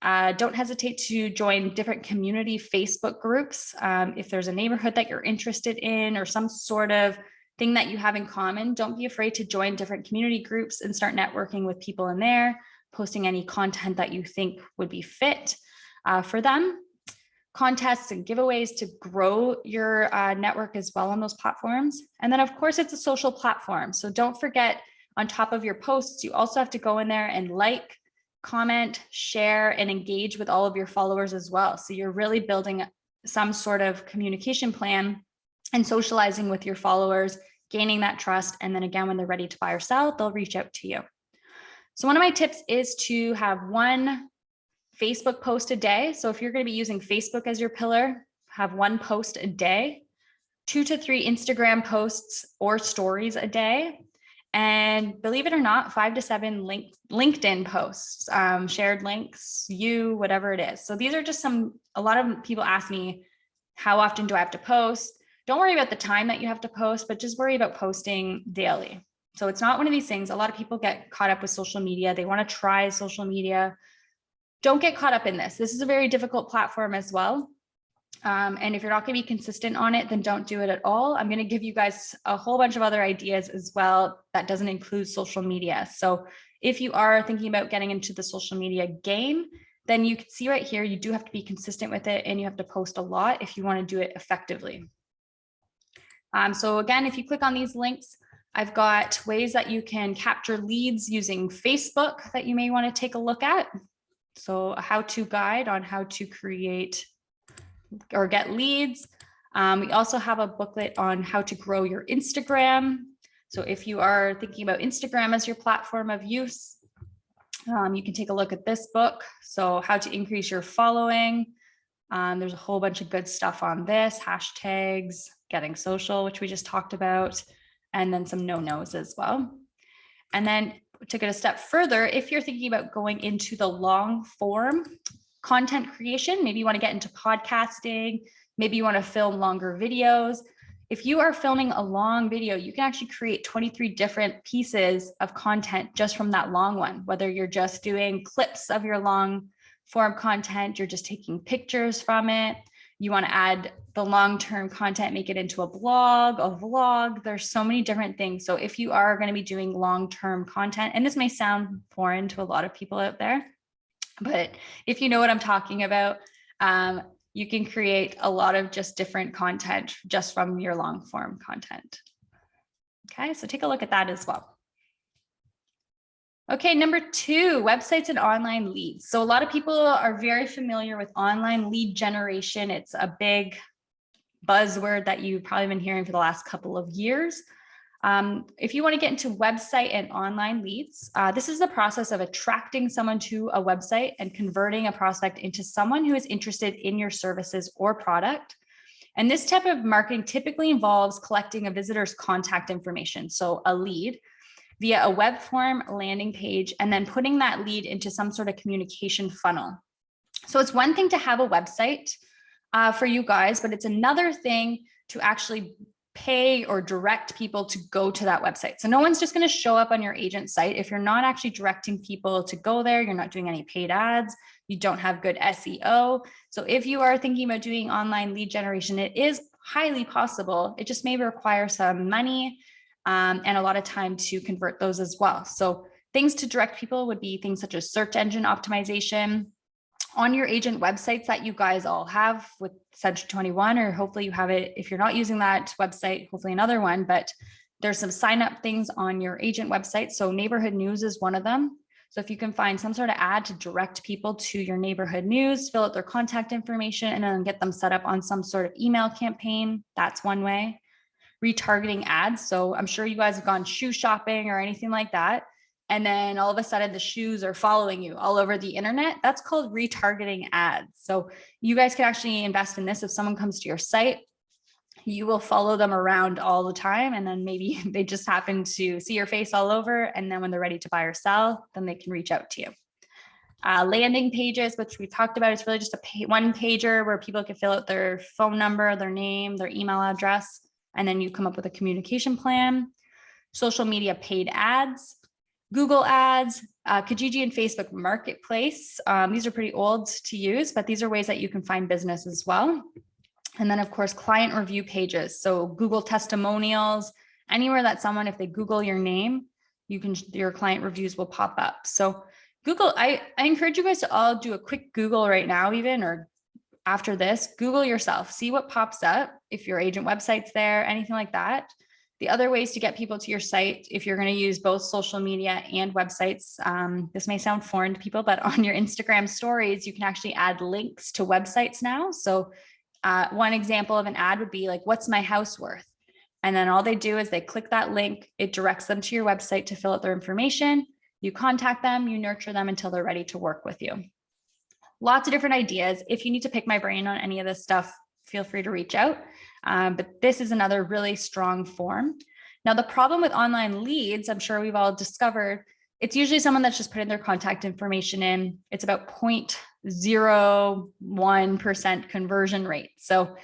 Don't hesitate to join different community Facebook groups. If there's a neighborhood that you're interested in or some sort of thing that you have in common, don't be afraid to join different community groups and start networking with people in there, posting any content that you think would be fit for them. Contests and giveaways to grow your network as well on those platforms. And then of course it's a social platform. So don't forget, on top of your posts, you also have to go in there and like, comment, share, and engage with all of your followers as well. So you're really building some sort of communication plan and socializing with your followers, gaining that trust. And then again, when they're ready to buy or sell, they'll reach out to you. So one of my tips is to have one Facebook post a day. So if you're going to be using Facebook as your pillar, have one post a day, 2 to 3 Instagram posts or stories a day. And believe it or not, 5 to 7 LinkedIn posts, shared links, whatever it is. So these are just a lot of people ask me, how often do I have to post? Don't worry about the time that you have to post, but just worry about posting daily. So it's not one of these things. A lot of people get caught up with social media. They want to try social media. Don't get caught up in this. This is a very difficult platform as well. And if you're not going to be consistent on it, then don't do it at all. I'm going to give you guys a whole bunch of other ideas as well that doesn't include social media. So if you are thinking about getting into the social media game, then you can see right here, you do have to be consistent with it and you have to post a lot if you want to do it effectively. So again, if you click on these links, I've got ways that you can capture leads using Facebook that you may want to take a look at. So a how-to guide on how to create or get leads. We also have a booklet on how to grow your Instagram. So if you are thinking about Instagram as your platform of use, you can take a look at this book. So how to increase your following. There's a whole bunch of good stuff on this, hashtags, getting social, which we just talked about, and then some no-nos as well. And then to get a step further, if you're thinking about going into the long form content creation, maybe you want to get into podcasting, maybe you want to film longer videos. If you are filming a long video, you can actually create 23 different pieces of content just from that long one, whether you're just doing clips of your long form content, you're just taking pictures from it, you want to add the long-term content, make it into a blog, a vlog. There's so many different things. So if you are going to be doing long-term content, and this may sound foreign to a lot of people out there, but if you know what I'm talking about, you can create a lot of just different content just from your long-form content. Okay, so take a look at that as well. Okay, number 2, websites and online leads. So a lot of people are very familiar with online lead generation. It's a big buzzword that you've probably been hearing for the last couple of years. If you want to get into website and online leads, this is the process of attracting someone to a website and converting a prospect into someone who is interested in your services or product. And this type of marketing typically involves collecting a visitor's contact information, so a lead, via a web form, landing page, and then putting that lead into some sort of communication funnel. So it's one thing to have a website for you guys, but it's another thing to actually pay or direct people to go to that website. So no one's just going to show up on your agent site if you're not actually directing people to go there. You're not doing any paid ads. You don't have good SEO. So if you are thinking about doing online lead generation, it is highly possible. It just may require some money and a lot of time to convert those as well. So things to direct people would be things such as search engine optimization on your agent websites that you guys all have with Century 21, or hopefully you have it. If you're not using that website, hopefully another one, but there's some sign up things on your agent website. So neighborhood news is one of them. So if you can find some sort of ad to direct people to your neighborhood news, fill out their contact information, and then get them set up on some sort of email campaign, that's one way. Retargeting ads. So I'm sure you guys have gone shoe shopping or anything like that. And then all of a sudden the shoes are following you all over the internet. That's called retargeting ads. So you guys can actually invest in this. If someone comes to your site, you will follow them around all the time. And then maybe they just happen to see your face all over. And then when they're ready to buy or sell, then they can reach out to you. Landing pages, which we talked about, it's really just a one pager where people can fill out their phone number, their name, their email address, and then you come up with a communication plan. Social media paid ads, Google ads, Kijiji and Facebook Marketplace. These are pretty old to use, but these are ways that you can find business as well. And then of course, client review pages. So Google testimonials, anywhere that someone, if they Google your name, your client reviews will pop up. So Google, I encourage you guys to all do a quick Google right now, even, or after this, Google yourself, see what pops up. If your agent website's there, anything like that. The other ways to get people to your site, if you're going to use both social media and websites, this may sound foreign to people, but on your Instagram stories, you can actually add links to websites now. So one example of an ad would be like, what's my house worth? And then all they do is they click that link. It directs them to your website to fill out their information. You contact them, you nurture them until they're ready to work with you. Lots of different ideas. If you need to pick my brain on any of this stuff, feel free to reach out. But this is another really strong form. Now, the problem with online leads, I'm sure we've all discovered, it's usually someone that's just putting their contact information in. It's about 0.01% conversion rate. So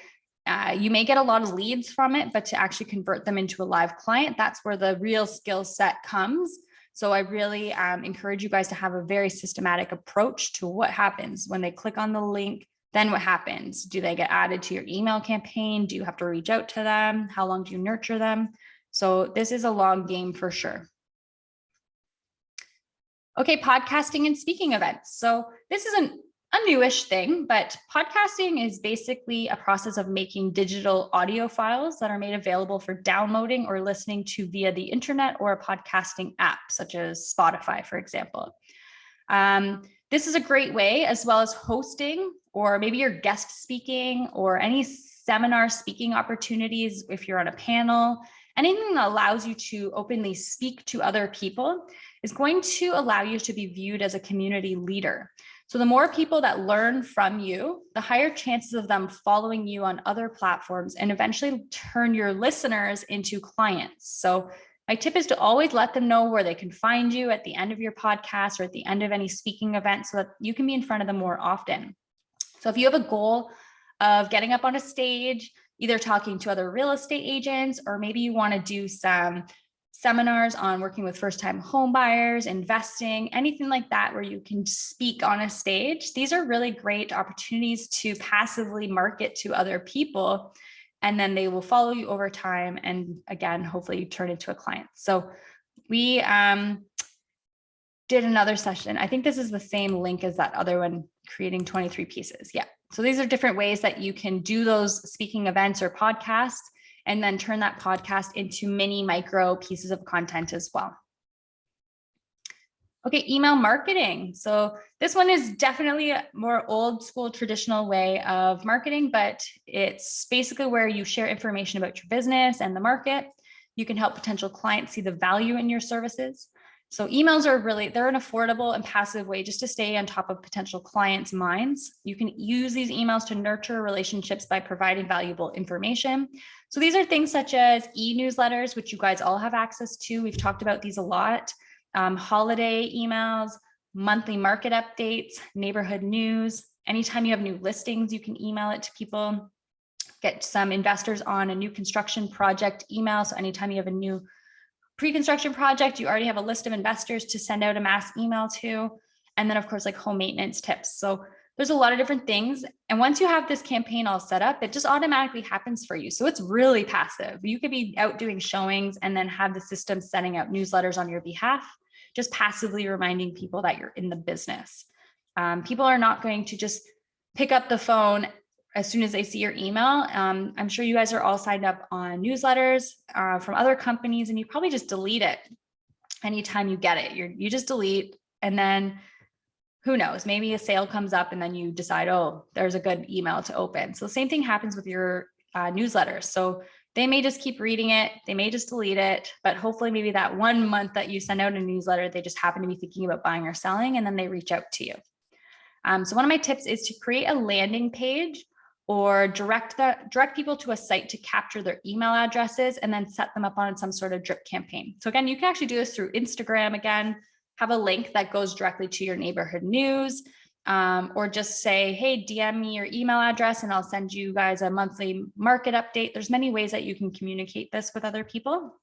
you may get a lot of leads from it, but to actually convert them into a live client, that's where the real skill set comes. So I really encourage you guys to have a very systematic approach to what happens when they click on the link. Then what happens? Do they get added to your email campaign? Do you have to reach out to them? How long do you nurture them? So this is a long game for sure. Okay, podcasting and speaking events. So this isn't a newish thing, but podcasting is basically a process of making digital audio files that are made available for downloading or listening to via the internet or a podcasting app, such as Spotify, for example. This is a great way, as well as hosting, or maybe you're guest speaking, or any seminar speaking opportunities if you're on a panel. Anything that allows you to openly speak to other people is going to allow you to be viewed as a community leader. So the more people that learn from you, the higher chances of them following you on other platforms and eventually turn your listeners into clients. So my tip is to always let them know where they can find you at the end of your podcast or at the end of any speaking event so that you can be in front of them more often. So if you have a goal of getting up on a stage, either talking to other real estate agents, or maybe you want to do some seminars on working with first-time home buyers, investing, anything like that, where you can speak on a stage. These are really great opportunities to passively market to other people, and then they will follow you over time. And again, hopefully you turn into a client. So we did another session. I think this is the same link as that other one, creating 23 pieces. Yeah. So these are different ways that you can do those speaking events or podcasts, and then turn that podcast into mini micro pieces of content as well. Okay, email marketing. So this one is definitely a more old school traditional way of marketing, but it's basically where you share information about your business and the market. You can help potential clients see the value in your services. So emails are they're an affordable and passive way just to stay on top of potential clients' minds. You can use these emails to nurture relationships by providing valuable information. So these are things such as e-newsletters, which you guys all have access to. We've talked about these a lot. Holiday emails, monthly market updates, neighborhood news. Anytime you have new listings, you can email it to people. get some investors on a new construction project email. So anytime you have a new pre-construction project, you already have a list of investors to send out a mass email to. And then of course, like home maintenance tips. So there's a lot of different things. And once you have this campaign all set up, it just automatically happens for you. So it's really passive. You could be out doing showings and then have the system sending out newsletters on your behalf, just passively reminding people that you're in the business. People are not going to just pick up the phone as soon as they see your email. I'm sure you guys are all signed up on newsletters from other companies, and you probably just delete it anytime you get it. You just delete, and then who knows, maybe a sale comes up and then you decide, oh, there's a good email to open. So the same thing happens with your newsletters. So they may just keep reading it, they may just delete it, but hopefully maybe that 1 month that you send out a newsletter, they just happen to be thinking about buying or selling, and then they reach out to you. So one of my tips is to create a landing page or direct people to a site to capture their email addresses and then set them up on some sort of drip campaign. So again, you can actually do this through Instagram. Again, have a link that goes directly to your neighborhood news, or just say, hey, DM me your email address and I'll send you guys a monthly market update. There's many ways that you can communicate this with other people.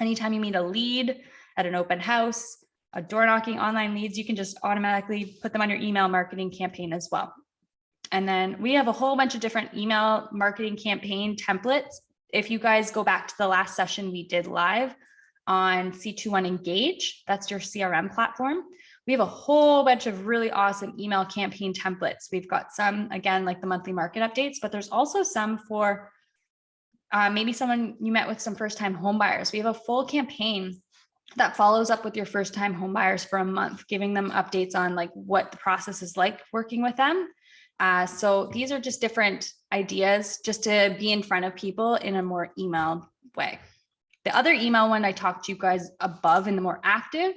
Anytime you meet a lead at an open house, a door knocking, online leads, you can just automatically put them on your email marketing campaign as well. And then we have a whole bunch of different email marketing campaign templates. If you guys go back to the last session we did live on C21 Engage, that's your CRM platform, we have a whole bunch of really awesome email campaign templates. We've got some, again, like the monthly market updates, but there's also some for maybe someone you met with some first-time home buyers. We have a full campaign that follows up with your first-time home buyers for a month, giving them updates on like what the process is like working with them. So these are just different ideas just to be in front of people in a more emailed way. The other email one I talked to you guys above in the more active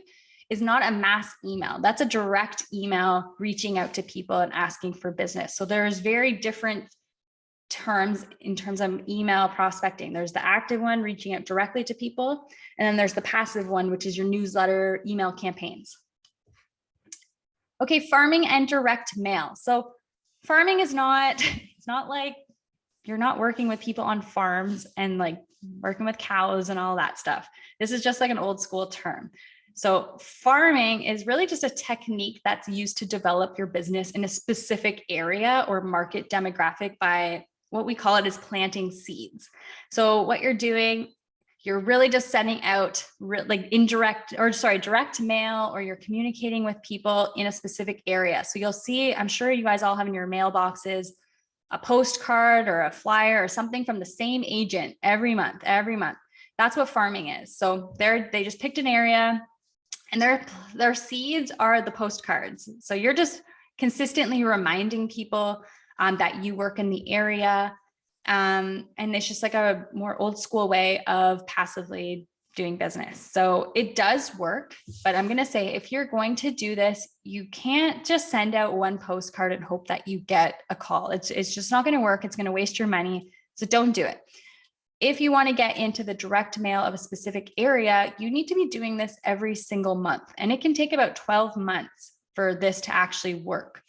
is not a mass email. That's a direct email reaching out to people and asking for business. So there's very different terms in terms of email prospecting. There's the active one, reaching out directly to people. And then there's the passive one, which is your newsletter email campaigns. Okay, farming and direct mail. So farming is not, it's not like you're not working with people on farms and like working with cows and all that stuff. This is just like an old school term. So farming is really just a technique that's used to develop your business in a specific area or market demographic by what we call it is planting seeds. So what you're doing, you're really just sending out like direct mail, or you're communicating with people in a specific area. So you'll see, I'm sure you guys all have in your mailboxes a postcard or a flyer or something from the same agent every month. That's what farming is. So they just picked an area, and their seeds are the postcards. So you're just consistently reminding people that you work in the area. And it's just like a more old school way of passively doing business. So it does work, but I'm going to say, if you're going to do this, you can't just send out one postcard and hope that you get a call. It's just not going to work. It's going to waste your money. So don't do it. If you want to get into the direct mail of a specific area, you need to be doing this every single month. And it can take about 12 months for this to actually work.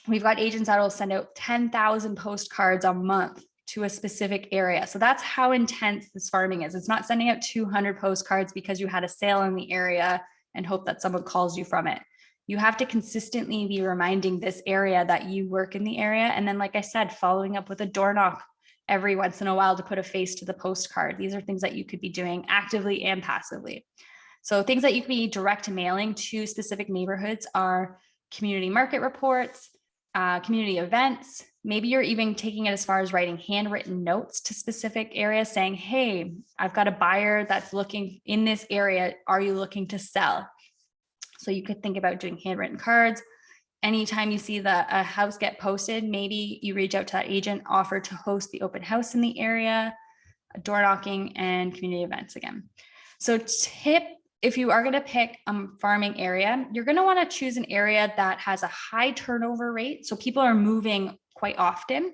We've got agents that will send out 10,000 postcards a month to a specific area. So that's how intense this farming is. It's not sending out 200 postcards because you had a sale in the area and hope that someone calls you from it. You have to consistently be reminding this area that you work in the area. And then, like I said, following up with a door knock every once in a while to put a face to the postcard. These are things that you could be doing actively and passively. So things that you could be direct mailing to specific neighborhoods are community market reports, community events. Maybe you're even taking it as far as writing handwritten notes to specific areas saying, hey, I've got a buyer that's looking in this area. Are you looking to sell? So you could think about doing handwritten cards. Anytime you see a house get posted, maybe you reach out to that agent, offer to host the open house in the area, door knocking, and community events again. So tip, if you are going to pick a farming area, you're going to want to choose an area that has a high turnover rate. So people are moving quite often,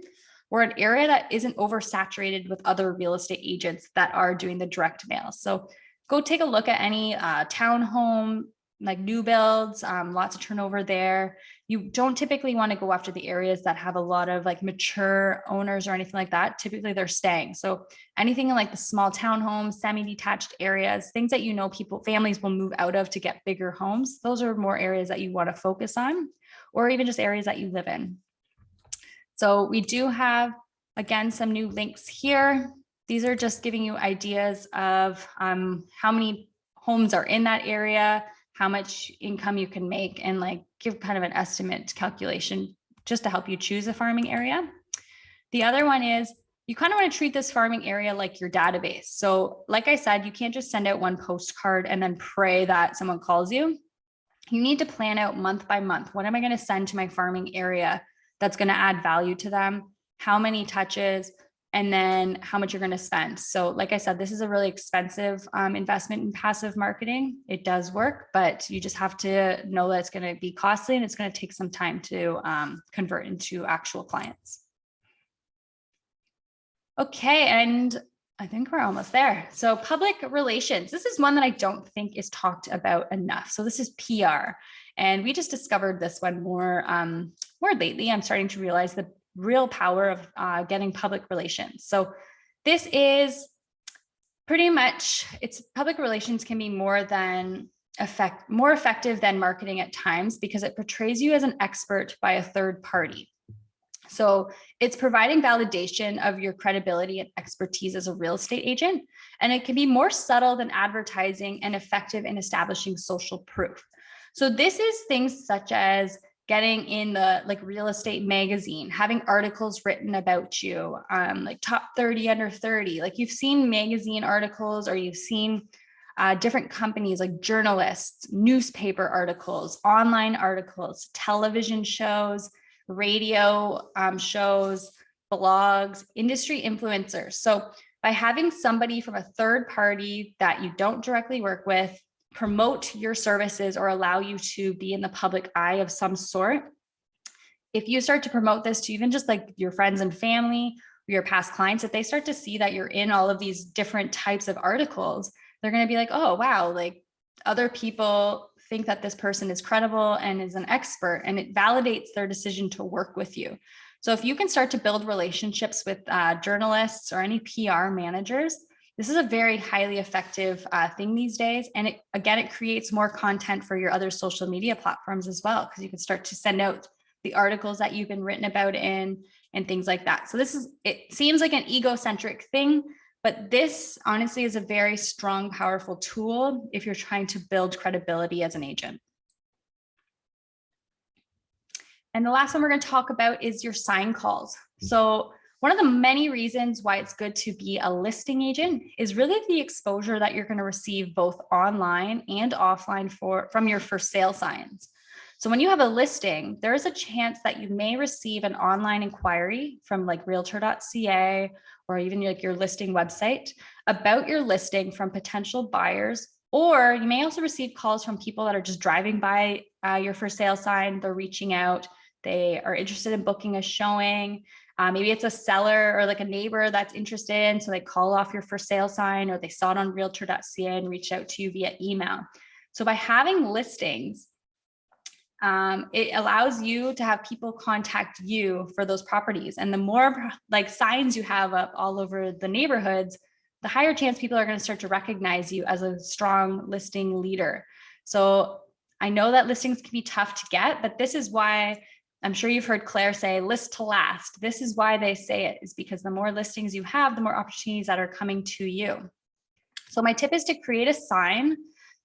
or an area that isn't oversaturated with other real estate agents that are doing the direct mail. So go take a look at any townhome like new builds, lots of turnover there. You don't typically want to go after the areas that have a lot of like mature owners or anything like that. Typically they're staying. So anything in like the small townhomes, semi-detached areas, things that, you know, families will move out of to get bigger homes. Those are more areas that you want to focus on, or even just areas that you live in. So we do have, again, some new links here. These are just giving you ideas of how many homes are in that area, how much income you can make, and like give kind of an estimate calculation just to help you choose a farming area. The other one is you kind of want to treat this farming area like your database. So like I said, you can't just send out one postcard and then pray that someone calls you. You need to plan out month by month. What am I going to send to my farming area that's going to add value to them? How many touches? And then how much you're going to spend. So like I said, this is a really expensive investment in passive marketing. It does work, but you just have to know that it's going to be costly and it's going to take some time to convert into actual clients. Okay, and I think we're almost there. So public relations, this is one that I don't think is talked about enough. So this is PR. And we just discovered this one more lately. I'm starting to realize the real power of getting public relations. So this is pretty much, public relations can be more effective than marketing at times because it portrays you as an expert by a third party. So it's providing validation of your credibility and expertise as a real estate agent, and it can be more subtle than advertising and effective in establishing social proof. So this is things such as getting in the like real estate magazine, having articles written about you, like top 30 under 30. Like you've seen magazine articles, or you've seen different companies like journalists, newspaper articles, online articles, television shows, radio shows, blogs, industry influencers. So by having somebody from a third party that you don't directly work with promote your services or allow you to be in the public eye of some sort, if you start to promote this to even just like your friends and family or your past clients, if they start to see that you're in all of these different types of articles, they're going to be like, oh, wow, like other people think that this person is credible and is an expert, and it validates their decision to work with you. So if you can start to build relationships with journalists or any PR managers, this is a very highly effective thing these days. And it creates more content for your other social media platforms as well, because you can start to send out the articles that you've been written about in and things like that. So it seems like an egocentric thing, but this honestly is a very strong, powerful tool if you're trying to build credibility as an agent. And the last one we're going to talk about is your sign calls. So one of the many reasons why it's good to be a listing agent is really the exposure that you're going to receive both online and offline from your for sale signs. So when you have a listing, there is a chance that you may receive an online inquiry from like realtor.ca or even like your listing website about your listing from potential buyers, or you may also receive calls from people that are just driving by your for sale sign. They're reaching out. They are interested in booking a showing. Maybe it's a seller or like a neighbor that's interested. So they call off your for sale sign, or they saw it on realtor.ca and reached out to you via email. So by having listings, it allows you to have people contact you for those properties. And the more like signs you have up all over the neighborhoods, the higher chance people are going to start to recognize you as a strong listing leader. So I know that listings can be tough to get, but this is why I'm sure you've heard Claire say list to last. This is why they say it, is because the more listings you have, the more opportunities that are coming to you. So my tip is to create a sign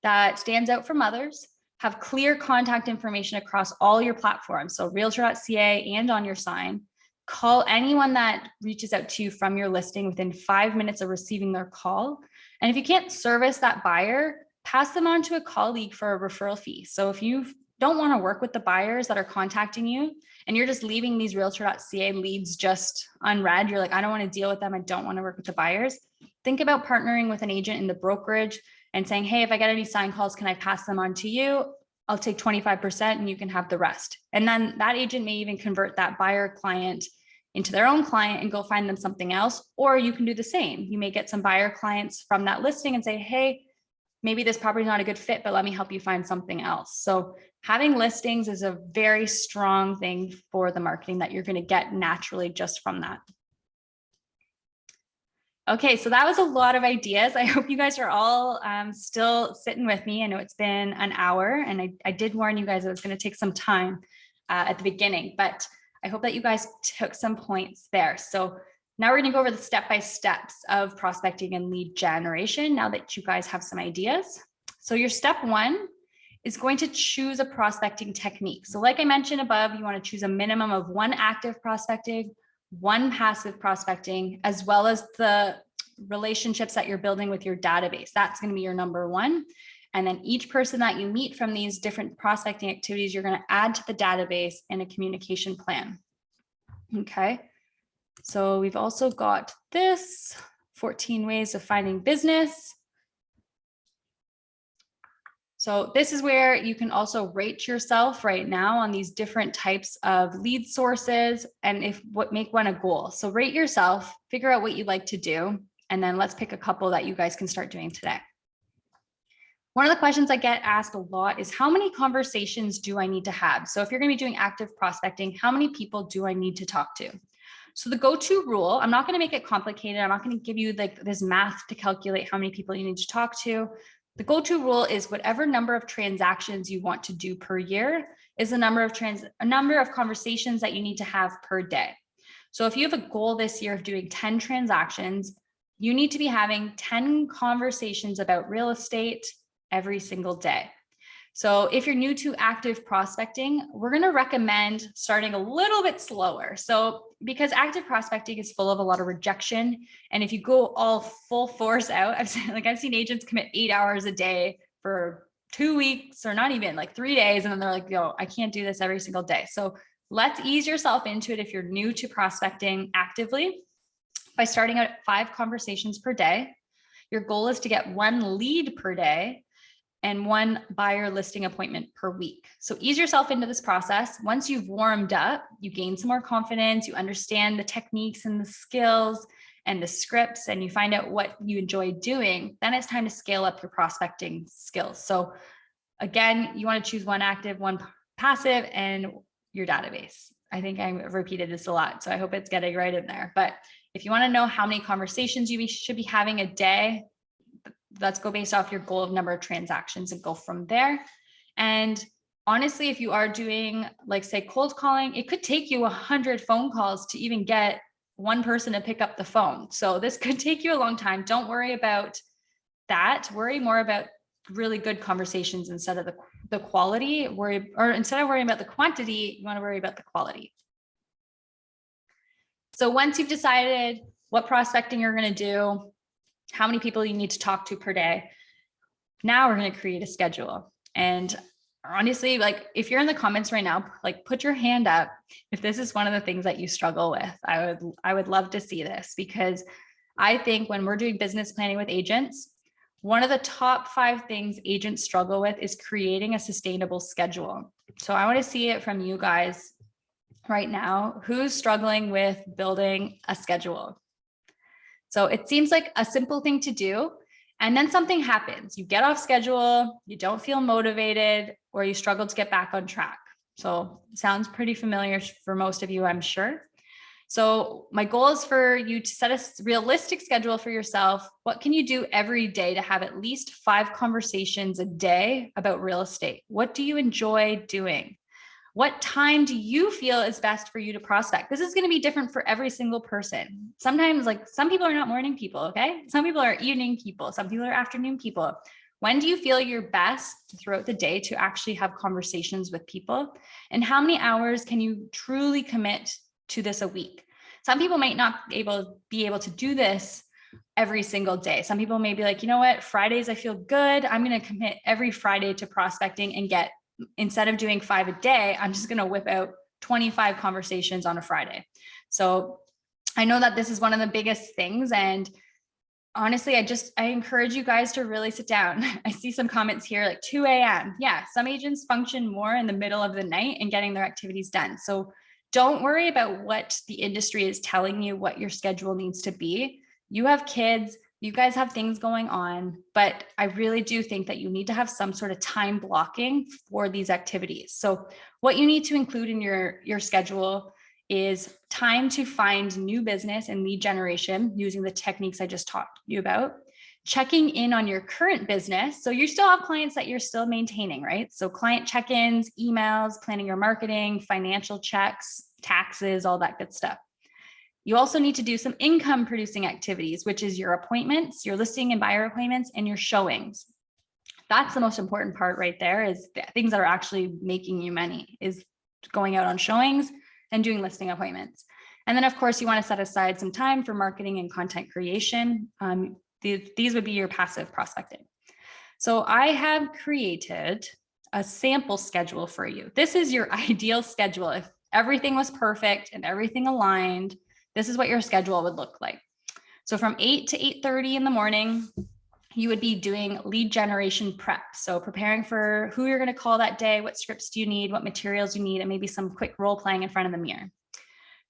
that stands out from others, have clear contact information across all your platforms. So realtor.ca and on your sign. Call anyone that reaches out to you from your listing within 5 minutes of receiving their call. And if you can't service that buyer, pass them on to a colleague for a referral fee. So if you don't want to work with the buyers that are contacting you and you're just leaving these realtor.ca leads just unread, you're like, I don't want to deal with them, I don't want to work with the buyers, think about partnering with an agent in the brokerage and saying, hey, if I get any sign calls, can I pass them on to you? I'll take 25% and you can have the rest. And then that agent may even convert that buyer client into their own client and go find them something else. Or you can do the same. You may get some buyer clients from that listing and say, hey, maybe this property is not a good fit, but let me help you find something else. So having listings is a very strong thing for the marketing that you're going to get naturally just from that. Okay, so that was a lot of ideas. I hope you guys are all still sitting with me. I know it's been an hour, and I did warn you guys that it was going to take some time at the beginning, but I hope that you guys took some points there. So now we're going to go over the step-by-steps of prospecting and lead generation now that you guys have some ideas. So your step one is going to choose a prospecting technique. So like I mentioned above, you want to choose a minimum of 1 active prospecting, 1 passive prospecting, as well as the relationships that you're building with your database. That's going to be your number 1. And then each person that you meet from these different prospecting activities, you're going to add to the database in a communication plan. Okay. So we've also got this 14 ways of finding business. So this is where you can also rate yourself right now on these different types of lead sources and make one a goal. So rate yourself, figure out what you like to do, and then let's pick a couple that you guys can start doing today. One of the questions I get asked a lot is how many conversations do I need to have? So if you're going to be doing active prospecting, how many people do I need to talk to? So the go-to rule, I'm not going to make it complicated. I'm not going to give you like this math to calculate how many people you need to talk to. The go-to rule is whatever number of transactions you want to do per year is a number of conversations that you need to have per day. So if you have a goal this year of doing 10 transactions, you need to be having 10 conversations about real estate every single day. So if you're new to active prospecting, we're going to recommend starting a little bit slower. So because active prospecting is full of a lot of rejection, and if you go all full force out, I've seen agents commit 8 hours a day for 2 weeks, or not even like 3 days, and then they're like, yo, I can't do this every single day. So let's ease yourself into it if you're new to prospecting actively by starting at 5 conversations per day. Your goal is to get 1 lead per day and 1 buyer listing appointment per week. So ease yourself into this process. Once you've warmed up, you gain some more confidence, you understand the techniques and the skills and the scripts, and you find out what you enjoy doing, then it's time to scale up your prospecting skills. So again, you want to choose 1 active, 1 passive, and your database. I think I repeated this a lot, so I hope it's getting right in there. But if you want to know how many conversations you should be having a day, let's go based off your goal of number of transactions and go from there. And honestly, if you are doing like say cold calling, it could take you 100 phone calls to even get 1 person to pick up the phone. So this could take you a long time. Don't worry about that. Worry more about really good conversations instead of the quality. Instead of worrying about the quantity, you want to worry about the quality. So once you've decided what prospecting you're going to do, how many people you need to talk to per day, now we're going to create a schedule. And honestly, like if you're in the comments right now, like put your hand up if this is one of the things that you struggle with. I would love to see this, because I think when we're doing business planning with agents, one of the top 5 things agents struggle with is creating a sustainable schedule. So I want to see it from you guys right now. Who's struggling with building a schedule? So it seems like a simple thing to do, and then something happens. You get off schedule, you don't feel motivated, or you struggle to get back on track. So sounds pretty familiar for most of you, I'm sure. So my goal is for you to set a realistic schedule for yourself. What can you do every day to have at least 5 conversations a day about real estate? What do you enjoy doing? What time do you feel is best for you to prospect? This is going to be different for every single person. Sometimes, like some people are not morning people, okay? Some people are evening people. Some people are afternoon people. When do you feel you're best throughout the day to actually have conversations with people? And how many hours can you truly commit to this a week? Some people might not be able to do this every single day. Some people may be like, you know what, Fridays I feel good. I'm going to commit every Friday to prospecting and get, instead of doing 5 a day, I'm just going to whip out 25 conversations on a Friday. So I know that this is one of the biggest things. And honestly, I encourage you guys to really sit down. I see some comments here like 2 a.m. Yeah, some agents function more in the middle of the night and getting their activities done. So don't worry about what the industry is telling you, what your schedule needs to be. You have kids. You guys have things going on, but I really do think that you need to have some sort of time blocking for these activities. So what you need to include in your schedule is time to find new business and lead generation using the techniques I just taught you about. Checking in on your current business. So you still have clients that you're still maintaining, right? So client check-ins, emails, planning your marketing, financial checks, taxes, all that good stuff. You also need to do some income producing activities, which is your appointments, your listing and buyer appointments, and your showings. That's the most important part right there, is the things that are actually making you money, is going out on showings and doing listing appointments. And then of course you want to set aside some time for marketing and content creation. These would be your passive prospecting. So I have created a sample schedule for you. This is your ideal schedule. If everything was perfect and everything aligned, this is what your schedule would look like. So from 8 to 8:30 in the morning, you would be doing lead generation prep. So preparing for who you're going to call that day, what scripts do you need, what materials you need, and maybe some quick role playing in front of the mirror.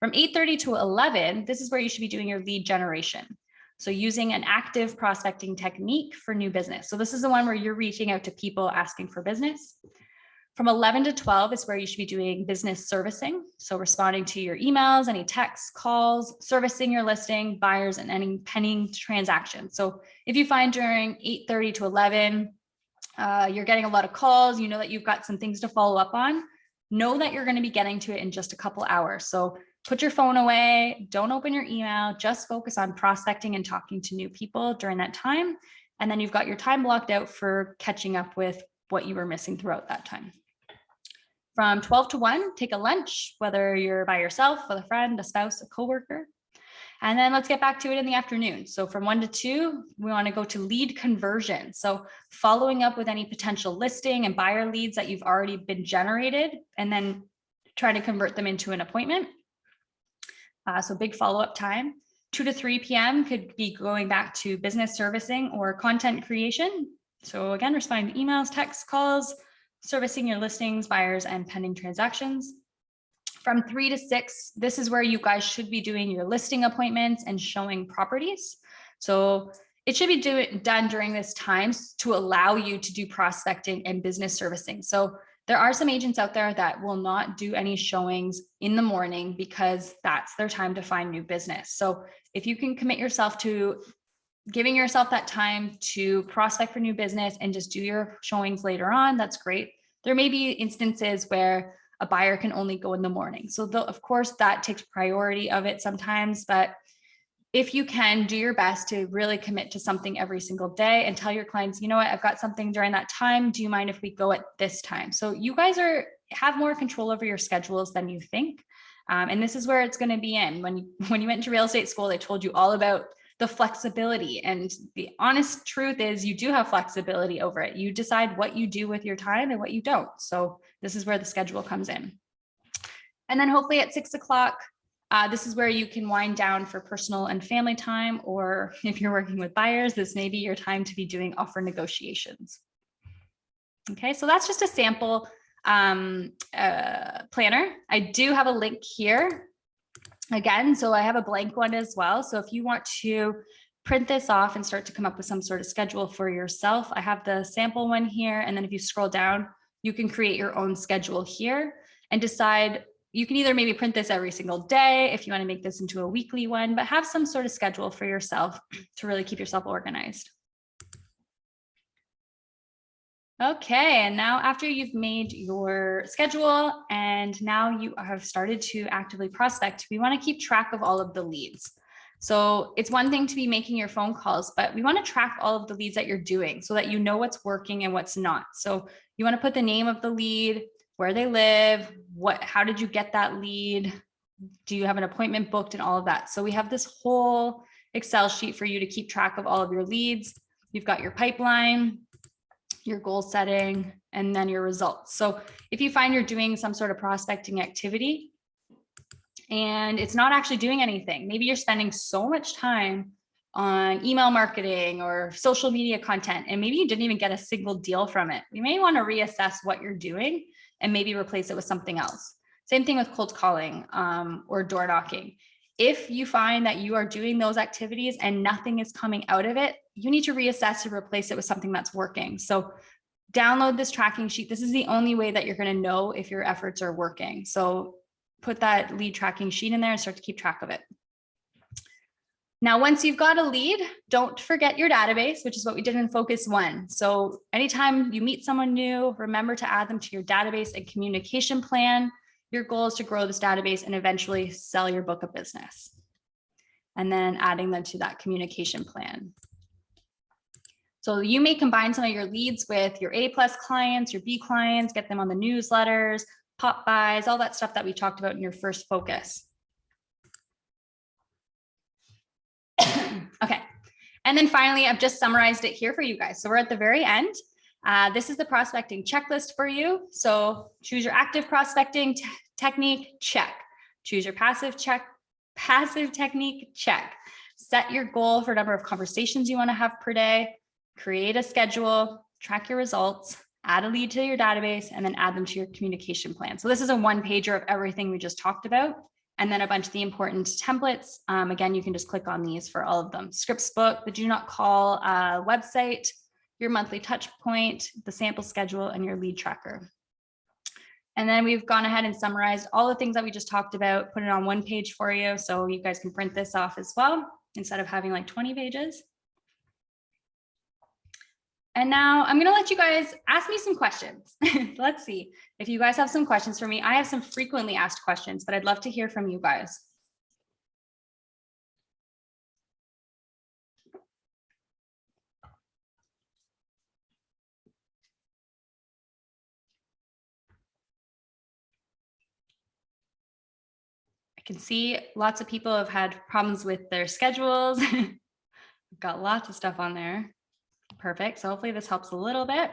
From 8:30 to 11, this is where you should be doing your lead generation. So using an active prospecting technique for new business. So this is the one where you're reaching out to people asking for business. From 11 to 12 is where you should be doing business servicing. So responding to your emails, any texts, calls, servicing your listing, buyers, and any pending transactions. So if you find during 8:30 to 11, you're getting a lot of calls, you know that you've got some things to follow up on, know that you're going to be getting to it in just a couple hours. So put your phone away, don't open your email, just focus on prospecting and talking to new people during that time. And then you've got your time blocked out for catching up with what you were missing throughout that time. From 12 to 1, take a lunch, whether you're by yourself, with a friend, a spouse, a coworker. And then let's get back to it in the afternoon. So from 1 to 2, we want to go to lead conversion. So following up with any potential listing and buyer leads that you've already been generated, and then trying to convert them into an appointment. So big follow-up time. 2 to 3 p.m. could be going back to business servicing or content creation. So again, responding to emails, texts, calls, servicing your listings, buyers, and pending transactions. From 3 to 6, this is where you guys should be doing your listing appointments and showing properties. So it should be done during this time to allow you to do prospecting and business servicing. So there are some agents out there that will not do any showings in the morning because that's their time to find new business. So if you can commit yourself to giving yourself that time to prospect for new business and just do your showings later on, that's great. There may be instances where a buyer can only go in the morning. So of course that takes priority of it sometimes, but if you can, do your best to really commit to something every single day and tell your clients, you know what, I've got something during that time. Do you mind if we go at this time? So you guys have more control over your schedules than you think. And this is where it's going to be in. When you went into real estate school, they told you all about the flexibility. And the honest truth is you do have flexibility over it. You decide what you do with your time and what you don't. So this is where the schedule comes in. And then hopefully at 6 o'clock, this is where you can wind down for personal and family time, or if you're working with buyers, this may be your time to be doing offer negotiations. Okay, so that's just a sample planner. I do have a link here again, so I have a blank one as well. So if you want to print this off and start to come up with some sort of schedule for yourself, I have the sample one here. And then if you scroll down, you can create your own schedule here and decide. You can either maybe print this every single day if you want to make this into a weekly one, but have some sort of schedule for yourself to really keep yourself organized. Okay, and now after you've made your schedule and now you have started to actively prospect, we want to keep track of all of the leads. So it's one thing to be making your phone calls, but we want to track all of the leads that you're doing so that you know what's working and what's not. So you want to put the name of the lead, where they live, how did you get that lead? Do you have an appointment booked and all of that? So we have this whole Excel sheet for you to keep track of all of your leads. You've got your pipeline, your goal setting, and then your results. So if you find you're doing some sort of prospecting activity and it's not actually doing anything, maybe you're spending so much time on email marketing or social media content, and maybe you didn't even get a single deal from it. You may want to reassess what you're doing and maybe replace it with something else. Same thing with cold calling or door knocking. If you find that you are doing those activities and nothing is coming out of it, you need to reassess and replace it with something that's working. So download this tracking sheet. This is the only way that you're going to know if your efforts are working. So put that lead tracking sheet in there and start to keep track of it. Now, once you've got a lead, don't forget your database, which is what we did in Focus 1. So anytime you meet someone new, remember to add them to your database and communication plan. Your goal is to grow this database and eventually sell your book of business. And then adding them to that communication plan. So you may combine some of your leads with your A+ clients, your B clients, get them on the newsletters, pop buys, all that stuff that we talked about in your first focus. Okay. And then finally, I've just summarized it here for you guys. So we're at the very end. This is the prospecting checklist for you. So choose your active prospecting technique, check. Choose your passive technique, check. Set your goal for number of conversations you want to have per day. Create a schedule, track your results, add a lead to your database, and then add them to your communication plan. So this is a one-pager of everything we just talked about. And then a bunch of the important templates. Again, you can just click on these for all of them. Scripts book, the do not call website, your monthly touch point, the sample schedule, and your lead tracker. And then we've gone ahead and summarized all the things that we just talked about, put it on one page for you. So you guys can print this off as well, instead of having like 20 pages. And now I'm going to let you guys ask me some questions. Let's see if you guys have some questions for me. I have some frequently asked questions, but I'd love to hear from you guys. I can see lots of people have had problems with their schedules. Got lots of stuff on there. Perfect. So hopefully this helps a little bit.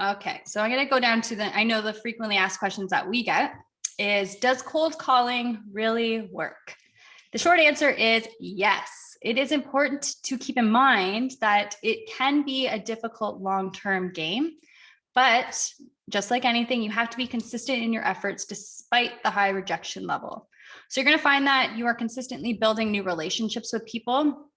Okay, so I'm going to go down to I know the frequently asked questions that we get is, does cold calling really work? The short answer is yes. It is important to keep in mind that it can be a difficult long-term game, but just like anything, you have to be consistent in your efforts despite the high rejection level. So you're going to find that you are consistently building new relationships with people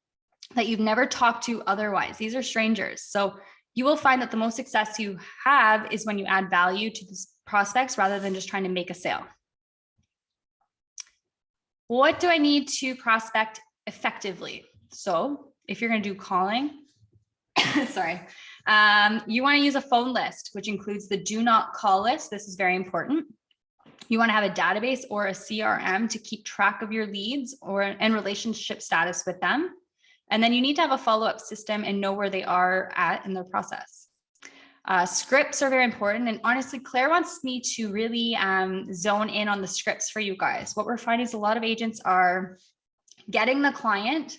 that you've never talked to otherwise. These are strangers. So you will find that the most success you have is when you add value to these prospects rather than just trying to make a sale. What do I need to prospect effectively? So if you're going to do calling, sorry, you want to use a phone list, which includes the do not call list. This is very important. You want to have a database or a CRM to keep track of your leads and relationship status with them. And then you need to have a follow-up system and know where they are at in their process. Scripts are very important. And honestly, Claire wants me to really zone in on the scripts for you guys. What we're finding is a lot of agents are getting the client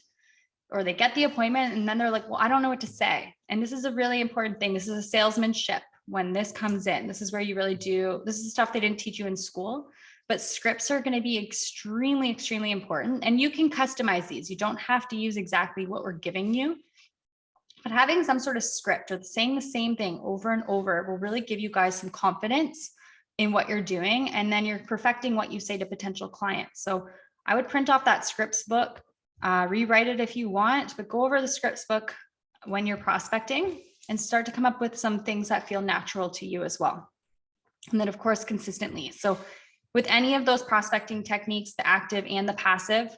or they get the appointment and then they're like, well, I don't know what to say. And this is a really important thing. This is a salesmanship. When this comes in, this is where you really do, this is stuff they didn't teach you in school, but scripts are going to be extremely, extremely important. And you can customize these. You don't have to use exactly what we're giving you, but having some sort of script or saying the same thing over and over will really give you guys some confidence in what you're doing. And then you're perfecting what you say to potential clients. So I would print off that scripts book, rewrite it if you want, but go over the scripts book when you're prospecting and start to come up with some things that feel natural to you as well. And then of course, consistently. So with any of those prospecting techniques, the active and the passive,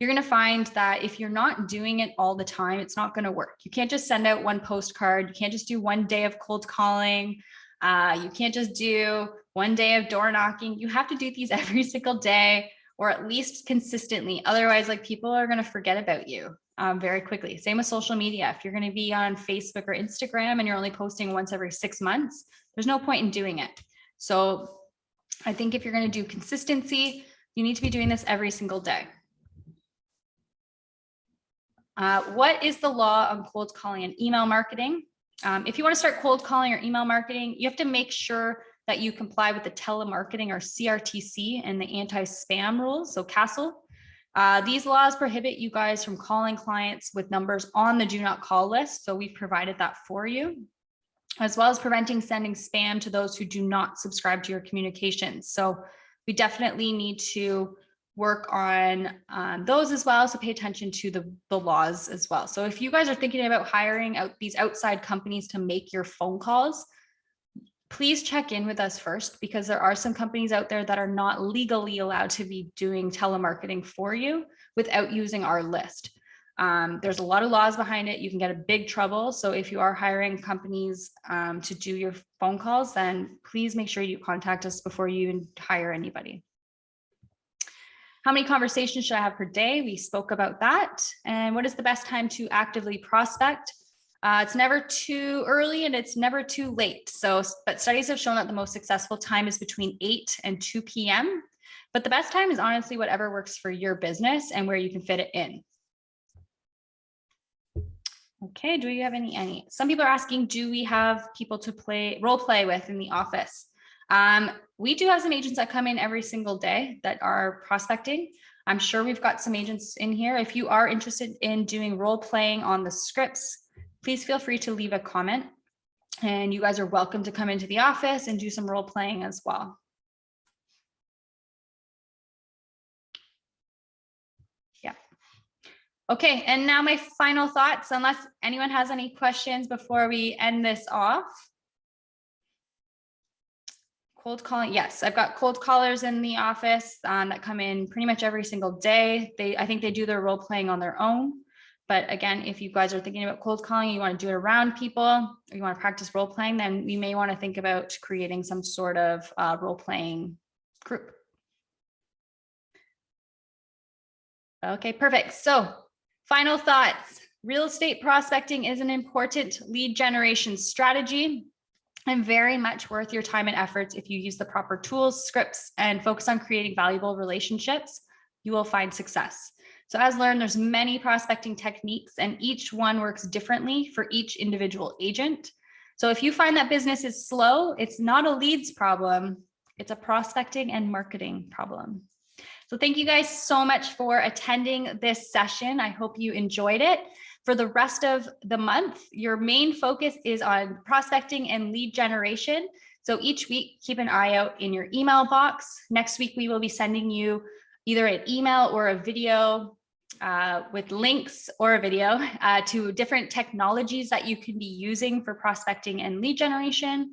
you're going to find that if you're not doing it all the time, it's not going to work. You can't just send out one postcard. You can't just do one day of cold calling. You can't just do one day of door knocking. You have to do these every single day or at least consistently. Otherwise, like people are going to forget about you very quickly. Same with social media. If you're going to be on Facebook or Instagram and you're only posting once every 6 months, there's no point in doing it. So I think if you're going to do consistency, you need to be doing this every single day. What is the law on cold calling and email marketing? If you want to start cold calling or email marketing, you have to make sure that you comply with the telemarketing or CRTC and the anti-spam rules, so CASL. These laws prohibit you guys from calling clients with numbers on the do not call list. So we've provided that for you. as well as preventing sending spam to those who do not subscribe to your communications. So we definitely need to work on those as well. So pay attention to the laws as well. So if you guys are thinking about hiring out these outside companies to make your phone calls, please check in with us first, because there are some companies out there that are not legally allowed to be doing telemarketing for you without using our list. There's a lot of laws behind it. You can get a big trouble. So if you are hiring companies to do your phone calls, then please make sure you contact us before you even hire anybody. How many conversations should I have per day? We spoke about that. And what is the best time to actively prospect? It's never too early and it's never too late. But studies have shown that the most successful time is between 8 and 2 p.m. But the best time is honestly whatever works for your business and where you can fit it in. Okay, do we have any? Some people are asking, do we have people to role play with in the office? We do have some agents that come in every single day that are prospecting. I'm sure we've got some agents in here. If you are interested in doing role playing on the scripts, please feel free to leave a comment, and you guys are welcome to come into the office and do some role playing as well. Yeah. Okay, and now my final thoughts, unless anyone has any questions before we end this off. Cold calling, yes, I've got cold callers in the office that come in pretty much every single day. I think they do their role playing on their own. But again, if you guys are thinking about cold calling, you want to do it around people, or you want to practice role playing, then you may want to think about creating some sort of role playing group. Okay, perfect. So final thoughts. Real estate prospecting is an important lead generation strategy and very much worth your time and efforts. If you use the proper tools, scripts, and focus on creating valuable relationships, you will find success. So as learned, there's many prospecting techniques and each one works differently for each individual agent. So if you find that business is slow, it's not a leads problem, it's a prospecting and marketing problem. So thank you guys so much for attending this session. I hope you enjoyed it. For the rest of the month, your main focus is on prospecting and lead generation. So each week, keep an eye out in your email box. Next week, we will be sending you either an email or a video with links or a video to different technologies that you can be using for prospecting and lead generation.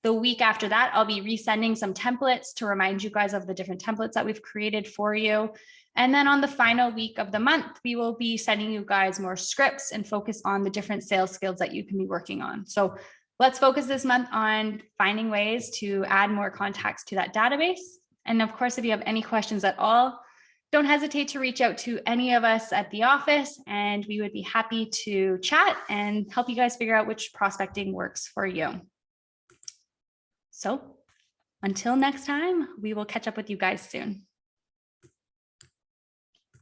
The week after that, I'll be resending some templates to remind you guys of the different templates that we've created for you. And then on the final week of the month, we will be sending you guys more scripts and focus on the different sales skills that you can be working on. So let's focus this month on finding ways to add more contacts to that database. And of course, if you have any questions at all, don't hesitate to reach out to any of us at the office, and we would be happy to chat and help you guys figure out which prospecting works for you. So until next time, we will catch up with you guys soon.